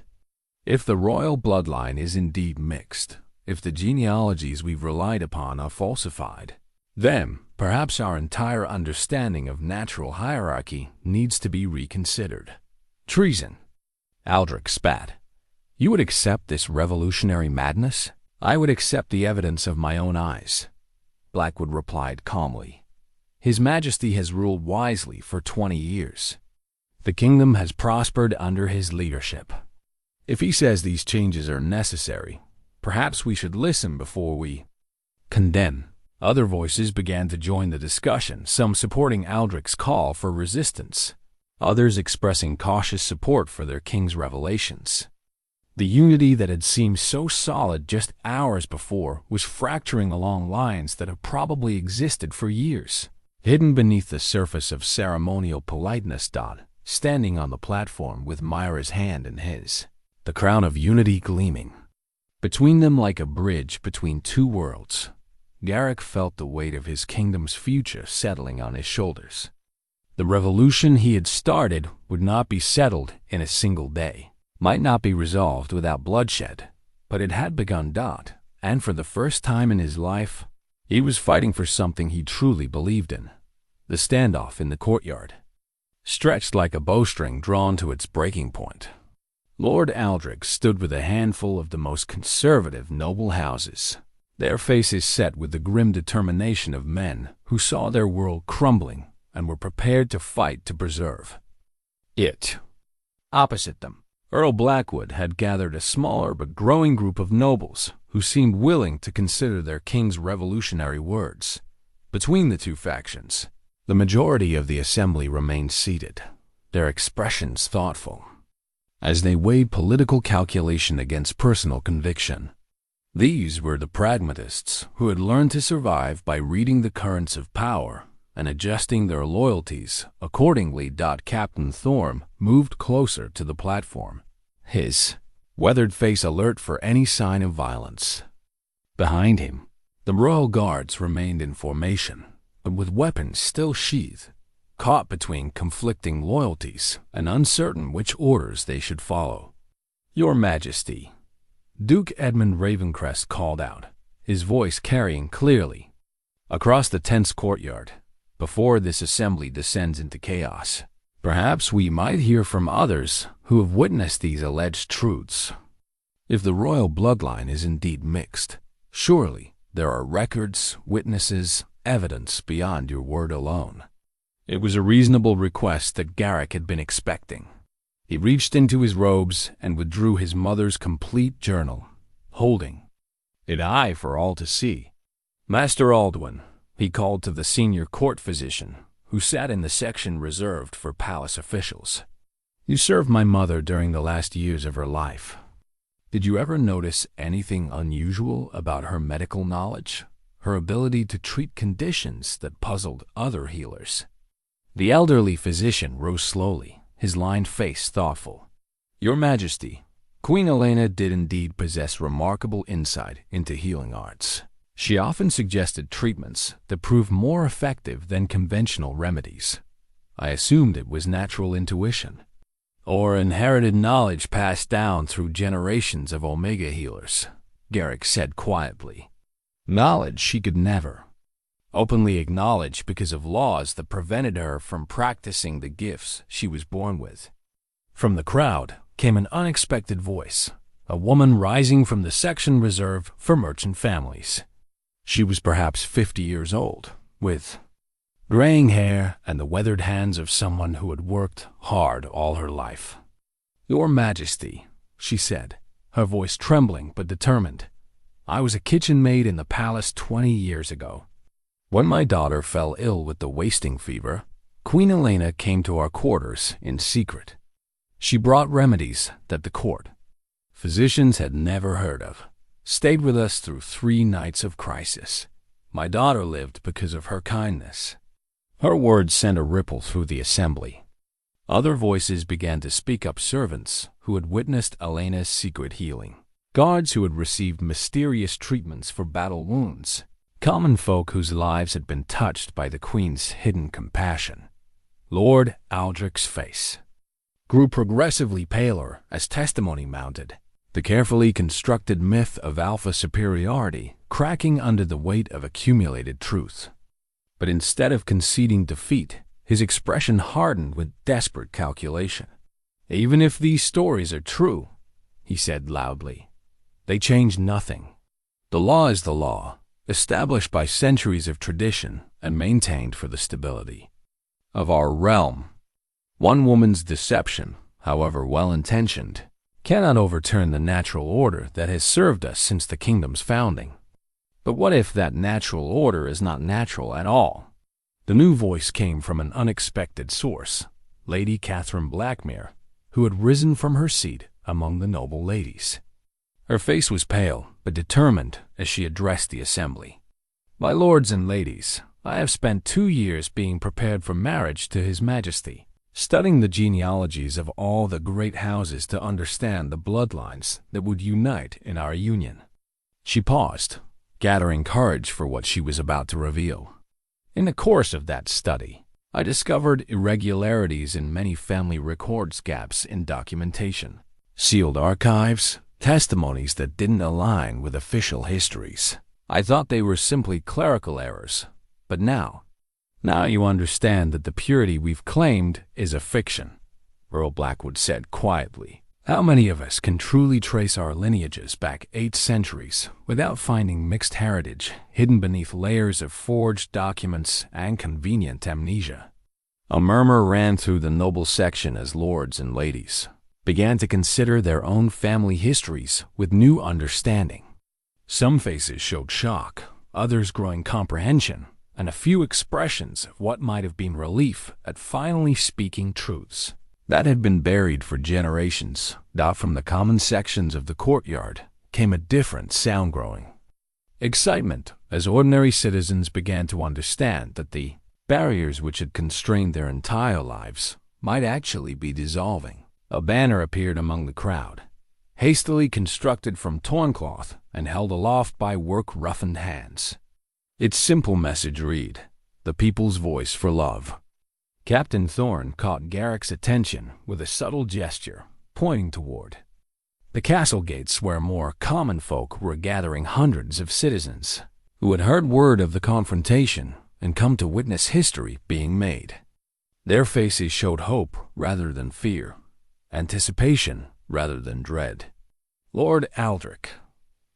If the royal bloodline is indeed mixed, if the genealogies we've relied upon are falsified, then perhaps our entire understanding of natural hierarchy needs to be reconsidered." "Treason!" Aldrich spat. "You would accept this revolutionary madness?" "I would accept the evidence of my own eyes," Blackwood replied calmly. "His Majesty has ruled wisely for 20 years. The kingdom has prospered under his leadership. If he says these changes are necessary, perhaps we should listen before we condemn." Other voices began to join the discussion, some supporting Aldrich's call for resistance, others expressing cautious support for their king's revelations. The unity that had seemed so solid just hours before was fracturing along lines that have probably existed for years. Hidden beneath the surface of ceremonial politeness, Dodd, standing on the platform with Mira's hand in his, the crown of unity gleaming. Between them, like a bridge between two worlds, Garrick felt the weight of his kingdom's future settling on his shoulders. The revolution he had started would not be settled in a single day, might not be resolved without bloodshed, but it had begun, Dodd, and for the first time in his life, he was fighting for something he truly believed in. The standoff in the courtyard stretched like a bowstring drawn to its breaking point. Lord Aldrich stood with a handful of the most conservative noble houses, their faces set with the grim determination of men who saw their world crumbling and were prepared to fight to preserve it. Opposite them, Earl Blackwood had gathered a smaller but growing group of nobles who seemed willing to consider their king's revolutionary words. Between the two factions, the majority of the assembly remained seated, their expressions thoughtful, as they weighed political calculation against personal conviction. These were the pragmatists who had learned to survive by reading the currents of power and adjusting their loyalties accordingly. Captain Thorm moved closer to the platform, his weathered face alert for any sign of violence. Behind him, the royal guards remained in formation, but with weapons still sheathed, caught between conflicting loyalties and uncertain which orders they should follow. "Your Majesty," Duke Edmund Ravencrest called out, his voice carrying clearly across the tense courtyard, "before this assembly descends into chaos, perhaps we might hear from others who have witnessed these alleged truths. If the royal bloodline is indeed mixed, surely there are records, witnesses, evidence beyond your word alone." It was a reasonable request that Garrick had been expecting. He reached into his robes and withdrew his mother's complete journal, holding it high for all to see. "Master Aldwin," he called to the senior court physician, who sat in the section reserved for palace officials. "You served my mother during the last years of her life. Did you ever notice anything unusual about her medical knowledge, her ability to treat conditions that puzzled other healers?" The elderly physician rose slowly, his lined face thoughtful. "Your Majesty, Queen Elena did indeed possess remarkable insight into healing arts. She often suggested treatments that proved more effective than conventional remedies. I assumed it was natural intuition, or inherited knowledge passed down through generations of Omega healers," Garrick said quietly. "Knowledge she could never openly acknowledge because of laws that prevented her from practicing the gifts she was born with." From the crowd came an unexpected voice, a woman rising from the section reserved for merchant families. She was perhaps 50 years old, with graying hair and the weathered hands of someone who had worked hard all her life. "Your Majesty," she said, her voice trembling but determined, "I was a kitchen maid in the palace 20 years ago. When my daughter fell ill with the wasting fever, Queen Elena came to our quarters in secret. She brought remedies that the court physicians had never heard of, stayed with us through 3 nights of crisis. My daughter lived because of her kindness. Her words sent a ripple through the assembly. Other voices began to speak up: servants who had witnessed Elena's secret healing, guards who had received mysterious treatments for battle wounds, common folk whose lives had been touched by the Queen's hidden compassion. Lord Aldrich's face grew progressively paler as testimony mounted, the carefully constructed myth of alpha superiority cracking under the weight of accumulated truth. But instead of conceding defeat, his expression hardened with desperate calculation. "Even if these stories are true," he said loudly, "they change nothing. The law is the law, established by centuries of tradition and maintained for the stability of our realm. One woman's deception, however well-intentioned, cannot overturn the natural order that has served us since the kingdom's founding. But what if that natural order is not natural at all?" The new voice came from an unexpected source, Lady Catherine Blackmere, who had risen from her seat among the noble ladies. Her face was pale but determined as she addressed the assembly. "My lords and ladies, I have spent 2 years being prepared for marriage to His Majesty, studying the genealogies of all the great houses to understand the bloodlines that would unite in our union." She paused, gathering courage for what she was about to reveal. "In the course of that study, I discovered irregularities in many family records, gaps in documentation, sealed archives, testimonies that didn't align with official histories. I thought they were simply clerical errors, but now you understand that the purity we've claimed is a fiction," Earl Blackwood said quietly. "How many of us can truly trace our lineages back 8 centuries without finding mixed heritage hidden beneath layers of forged documents and convenient amnesia?" A murmur ran through the noble section as lords and ladies began to consider their own family histories with new understanding. Some faces showed shock, others growing comprehension, and a few expressions of what might have been relief at finally speaking truths that had been buried for generations. Out from the common sections of the courtyard came a different sound growing. Excitement, as ordinary citizens began to understand that the barriers which had constrained their entire lives might actually be dissolving. A banner appeared among the crowd, hastily constructed from torn cloth and held aloft by work-roughened hands. Its simple message read, "The people's voice for love." Captain Thorne caught Garrick's attention with a subtle gesture, pointing toward the castle gates where more common folk were gathering. Hundreds of citizens who had heard word of the confrontation and come to witness history being made. Their faces showed hope rather than fear, anticipation rather than dread. "Lord Aldrich,"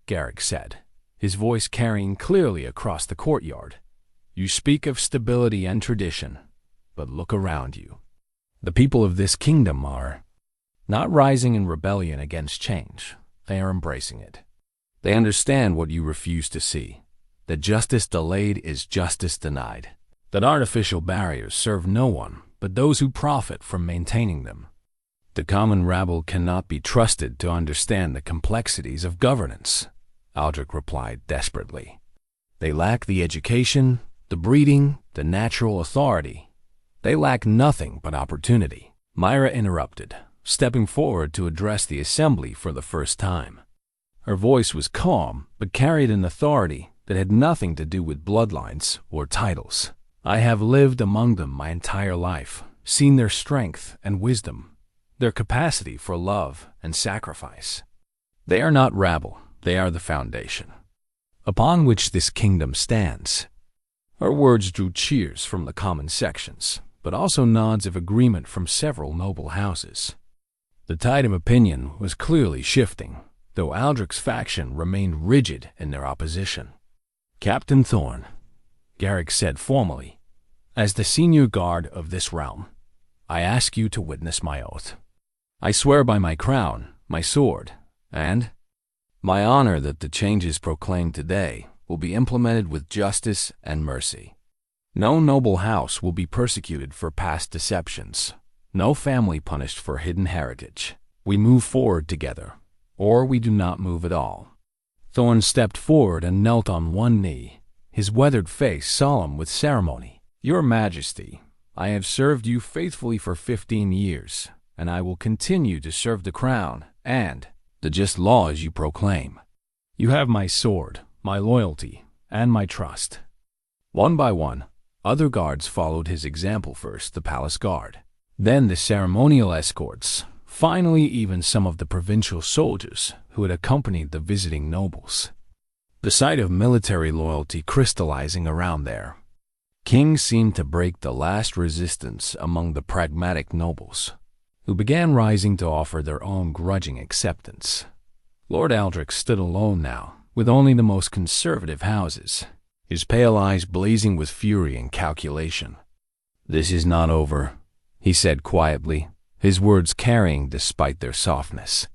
Garrick said, his voice carrying clearly across the courtyard, "you speak of stability and tradition, but look around you. The people of this kingdom are not rising in rebellion against change. They are embracing it. They understand what you refuse to see, that justice delayed is justice denied, that artificial barriers serve no one but those who profit from maintaining them. The common rabble cannot be trusted to understand the complexities of governance," Aldrich replied desperately. "They lack the education, the breeding, the natural authority. They lack nothing but opportunity." Mira interrupted, stepping forward to address the assembly for the first time. Her voice was calm, but carried an authority that had nothing to do with bloodlines or titles. "I have lived among them my entire life, seen their strength and wisdom, their capacity for love and sacrifice. They are not rabble, they are the foundation upon which this kingdom stands." Her words drew cheers from the common sections, but also nods of agreement from several noble houses. The tide of opinion was clearly shifting, though Aldrich's faction remained rigid in their opposition. "Captain Thorne," Garrick said formally, "as the senior guard of this realm, I ask you to witness my oath. I swear by my crown, my sword, and my honor that the changes proclaimed today will be implemented with justice and mercy. No noble house will be persecuted for past deceptions, no family punished for hidden heritage. We move forward together, or we do not move at all." Thorne stepped forward and knelt on one knee, his weathered face solemn with ceremony. "Your Majesty, I have served you faithfully for 15 years, and I will continue to serve the crown and the just laws you proclaim. You have my sword, my loyalty, and my trust." One by one, other guards followed his example. First the palace guard, then the ceremonial escorts, finally even some of the provincial soldiers who had accompanied the visiting nobles. The sight of military loyalty crystallizing around their king seemed to break the last resistance among the pragmatic nobles, who began rising to offer their own grudging acceptance. Lord Aldrich stood alone now, with only the most conservative houses, his pale eyes blazing with fury and calculation. "This is not over," he said quietly, his words carrying despite their softness.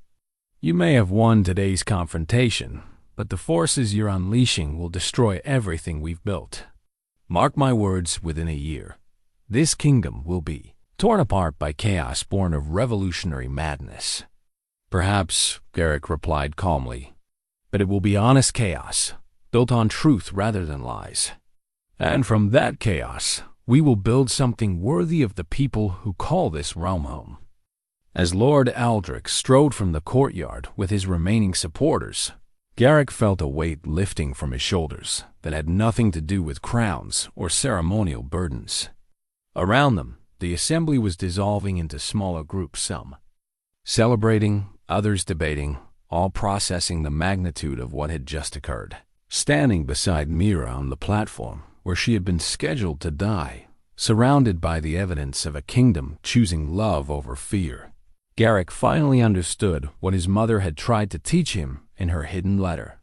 "You may have won today's confrontation, but the forces you're unleashing will destroy everything we've built. Mark my words, within a year, this kingdom will be torn apart by chaos born of revolutionary madness." "Perhaps," Garrick replied calmly, "but it will be honest chaos, built on truth rather than lies. And from that chaos, we will build something worthy of the people who call this realm home." As Lord Aldrich strode from the courtyard with his remaining supporters, Garrick felt a weight lifting from his shoulders that had nothing to do with crowns or ceremonial burdens. Around them, the assembly was dissolving into smaller groups, some celebrating, others debating, all processing the magnitude of what had just occurred. Standing beside Mira on the platform where she had been scheduled to die, surrounded by the evidence of a kingdom choosing love over fear, Garrick finally understood what his mother had tried to teach him in her hidden letter.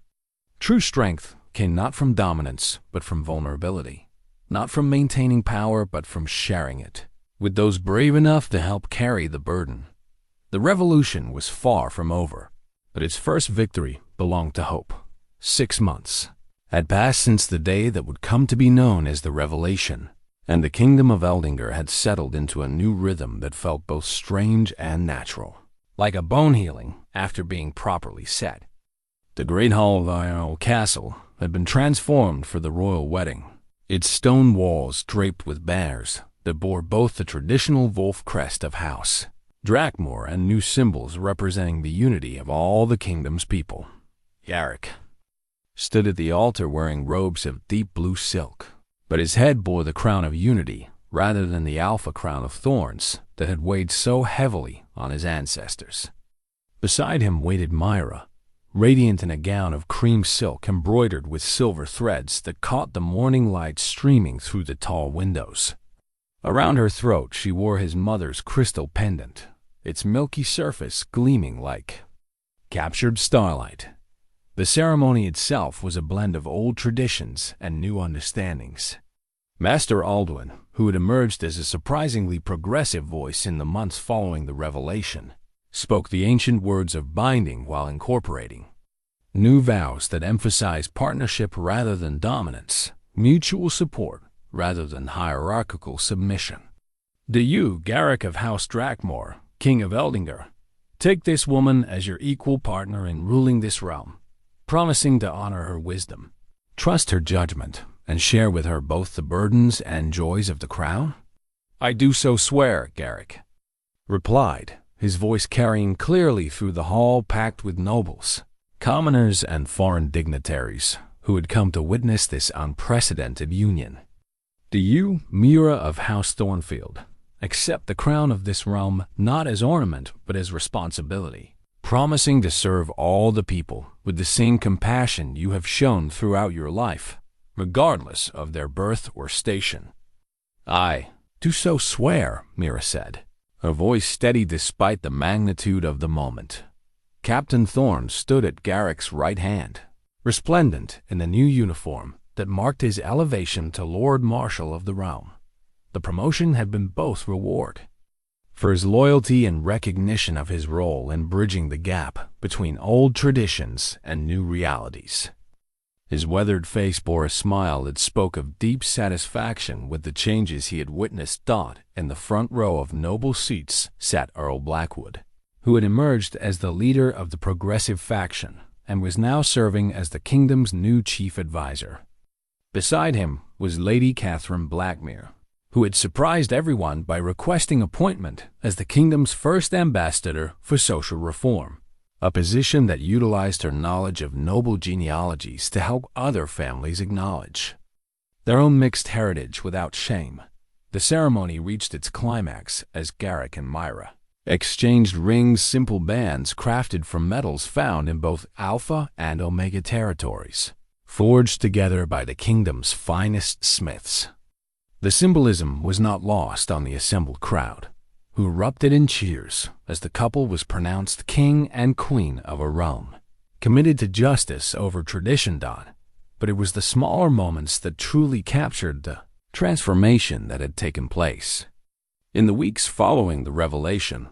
True strength came not from dominance, but from vulnerability. Not from maintaining power, but from sharing it with those brave enough to help carry the burden. The revolution was far from over, but its first victory belonged to hope. 6 months had passed since the day that would come to be known as the Revelation, and the kingdom of Eldengar had settled into a new rhythm that felt both strange and natural, like a bone healing after being properly set. The great hall of the Iron Castle had been transformed for the royal wedding, its stone walls draped with banners that bore both the traditional wolf crest of House Drakmor and new symbols representing the unity of all the kingdom's people. Garrick stood at the altar wearing robes of deep blue silk, but his head bore the crown of unity rather than the alpha crown of thorns that had weighed so heavily on his ancestors. Beside him waited Mira, radiant in a gown of cream silk embroidered with silver threads that caught the morning light streaming through the tall windows. Around her throat she wore his mother's crystal pendant, its milky surface gleaming like captured starlight. The ceremony itself was a blend of old traditions and new understandings. Master Alduin, who had emerged as a surprisingly progressive voice in the months following the Revelation, spoke the ancient words of binding while incorporating new vows that emphasized partnership rather than dominance, mutual support rather than hierarchical submission. "Do you, Garrick of House Drakmor, King of Eldengar, take this woman as your equal partner in ruling this realm, promising to honor her wisdom, trust her judgment, and share with her both the burdens and joys of the crown?" "I do so swear," Garrick replied, his voice carrying clearly through the hall packed with nobles, commoners, and foreign dignitaries who had come to witness this unprecedented union. "Do you, Mira of House Thornfield, accept the crown of this realm not as ornament but as responsibility, promising to serve all the people with the same compassion you have shown throughout your life, regardless of their birth or station?" "I do so swear," Mira said, her voice steady despite the magnitude of the moment. Captain Thorn stood at Garrick's right hand, resplendent in the new uniform that marked his elevation to Lord Marshal of the realm. The promotion had been both reward for his loyalty and recognition of his role in bridging the gap between old traditions and new realities. His weathered face bore a smile that spoke of deep satisfaction with the changes he had witnessed. In the front row of noble seats sat Earl Blackwood, who had emerged as the leader of the progressive faction and was now serving as the kingdom's new chief advisor. Beside him was Lady Catherine Blackmere, who had surprised everyone by requesting appointment as the kingdom's first ambassador for social reform, a position that utilized her knowledge of noble genealogies to help other families acknowledge their own mixed heritage without shame. The ceremony reached its climax as Garrick and Mira exchanged rings, simple bands crafted from metals found in both Alpha and Omega territories, forged together by the kingdom's finest smiths. The symbolism was not lost on the assembled crowd, who erupted in cheers as the couple was pronounced king and queen of a realm, committed to justice over tradition. But it was the smaller moments that truly captured the transformation that had taken place. In the weeks following the revelation,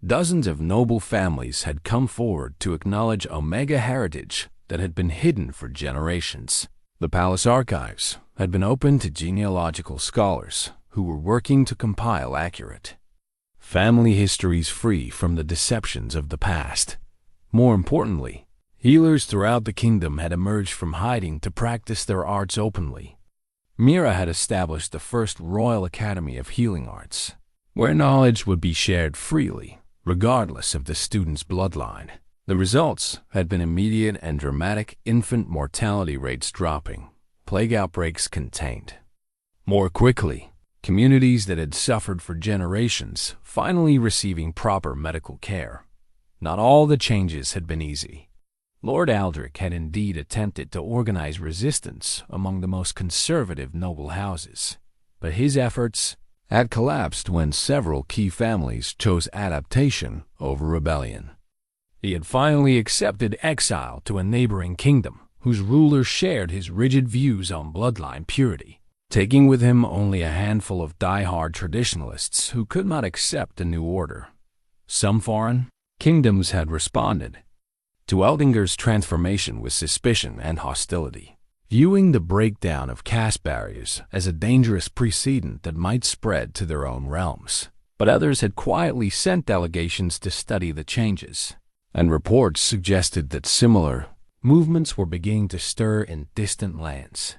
dozens of noble families had come forward to acknowledge Omega heritage that had been hidden for generations. The palace archives had been opened to genealogical scholars who were working to compile accurate family histories free from the deceptions of the past. More importantly, healers throughout the kingdom had emerged from hiding to practice their arts openly. Mira had established the first Royal Academy of Healing Arts, where knowledge would be shared freely, regardless of the student's bloodline. The results had been immediate and dramatic, infant mortality rates dropping, plague outbreaks contained. More quickly, communities that had suffered for generations finally receiving proper medical care. Not all the changes had been easy. Lord Aldrich had indeed attempted to organize resistance among the most conservative noble houses, but his efforts had collapsed when several key families chose adaptation over rebellion. He had finally accepted exile to a neighboring kingdom whose ruler shared his rigid views on bloodline purity, taking with him only a handful of die-hard traditionalists who could not accept a new order. Some foreign kingdoms had responded to Eldengar's transformation with suspicion and hostility, viewing the breakdown of caste barriers as a dangerous precedent that might spread to their own realms. But others had quietly sent delegations to study the changes, and reports suggested that similar movements were beginning to stir in distant lands.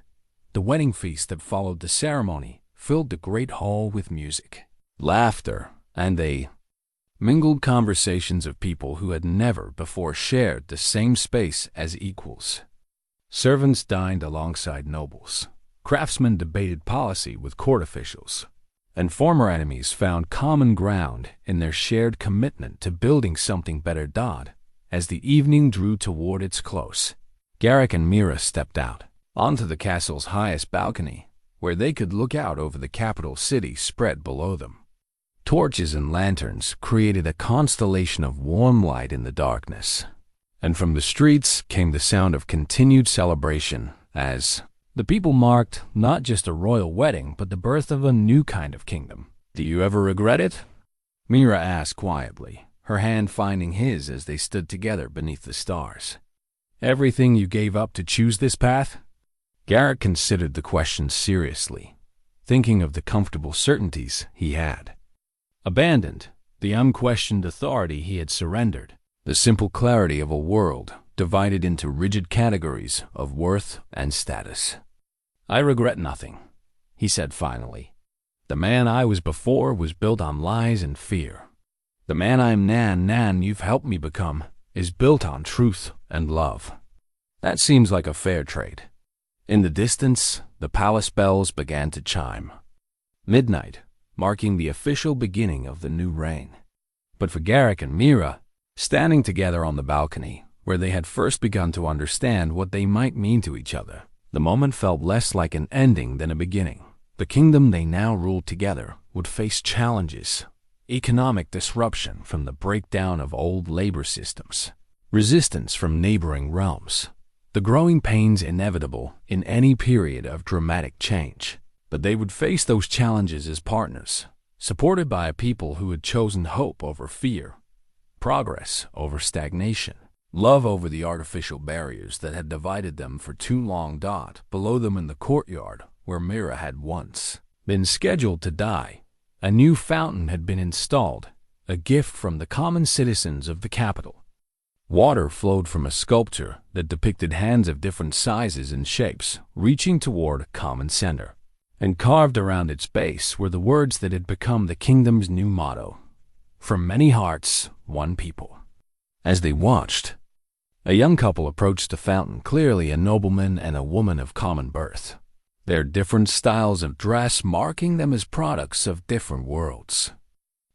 The wedding feast that followed the ceremony filled the great hall with music, laughter, and the mingled conversations of people who had never before shared the same space as equals. Servants dined alongside nobles, craftsmen debated policy with court officials, and former enemies found common ground in their shared commitment to building something better. As the evening drew toward its close, Garrick and Mira stepped out onto the castle's highest balcony, where they could look out over the capital city spread below them. Torches and lanterns created a constellation of warm light in the darkness, and from the streets came the sound of continued celebration as the people marked not just a royal wedding but the birth of a new kind of kingdom. "Do you ever regret it?" Mira asked quietly, her hand finding his as they stood together beneath the stars. "Everything you gave up to choose this path?" Garrick considered the question seriously, thinking of the comfortable certainties he had abandoned, the unquestioned authority he had surrendered, the simple clarity of a world divided into rigid categories of worth and status. "I regret nothing," he said finally. "The man I was before was built on lies and fear. The man I am now you've helped me become is built on truth and love. That seems like a fair trade." In the distance, the palace bells began to chime. Midnight, marking the official beginning of the new reign. But for Garrick and Mira, standing together on the balcony, where they had first begun to understand what they might mean to each other, the moment felt less like an ending than a beginning. The kingdom they now ruled together would face challenges: economic disruption from the breakdown of old labor systems, resistance from neighboring realms, the growing pains inevitable in any period of dramatic change. But they would face those challenges as partners, supported by a people who had chosen hope over fear, progress over stagnation, love over the artificial barriers that had divided them for too long. Below them in the courtyard, where Mira had once been scheduled to die, a new fountain had been installed, a gift from the common citizens of the capital. Water flowed from a sculpture that depicted hands of different sizes and shapes, reaching toward a common center. and carved around its base were the words that had become the kingdom's new motto: "From many hearts, one people." As they watched, a young couple approached the fountain, clearly a nobleman and a woman of common birth, their different styles of dress marking them as products of different worlds.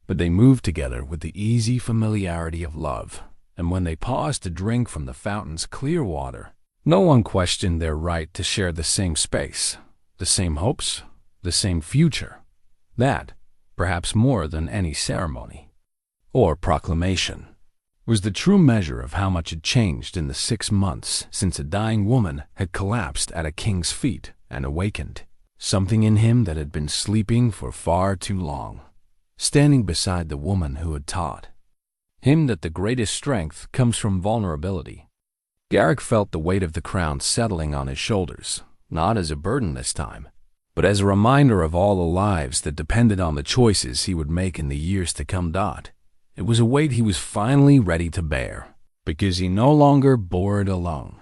But they moved together with the easy familiarity of love, and when they paused to drink from the fountain's clear water, no one questioned their right to share the same space, the same hopes, the same future. That, perhaps more than any ceremony or proclamation, was the true measure of how much had changed in the 6 months since a dying woman had collapsed at a king's feet and awakened something in him that had been sleeping for far too long, standing beside the woman who had taught him that the greatest strength comes from vulnerability. Garrick felt the weight of the crown settling on his shoulders, not as a burden this time, but as a reminder of all the lives that depended on the choices he would make in the years to come. It was a weight he was finally ready to bear, because he no longer bore it alone.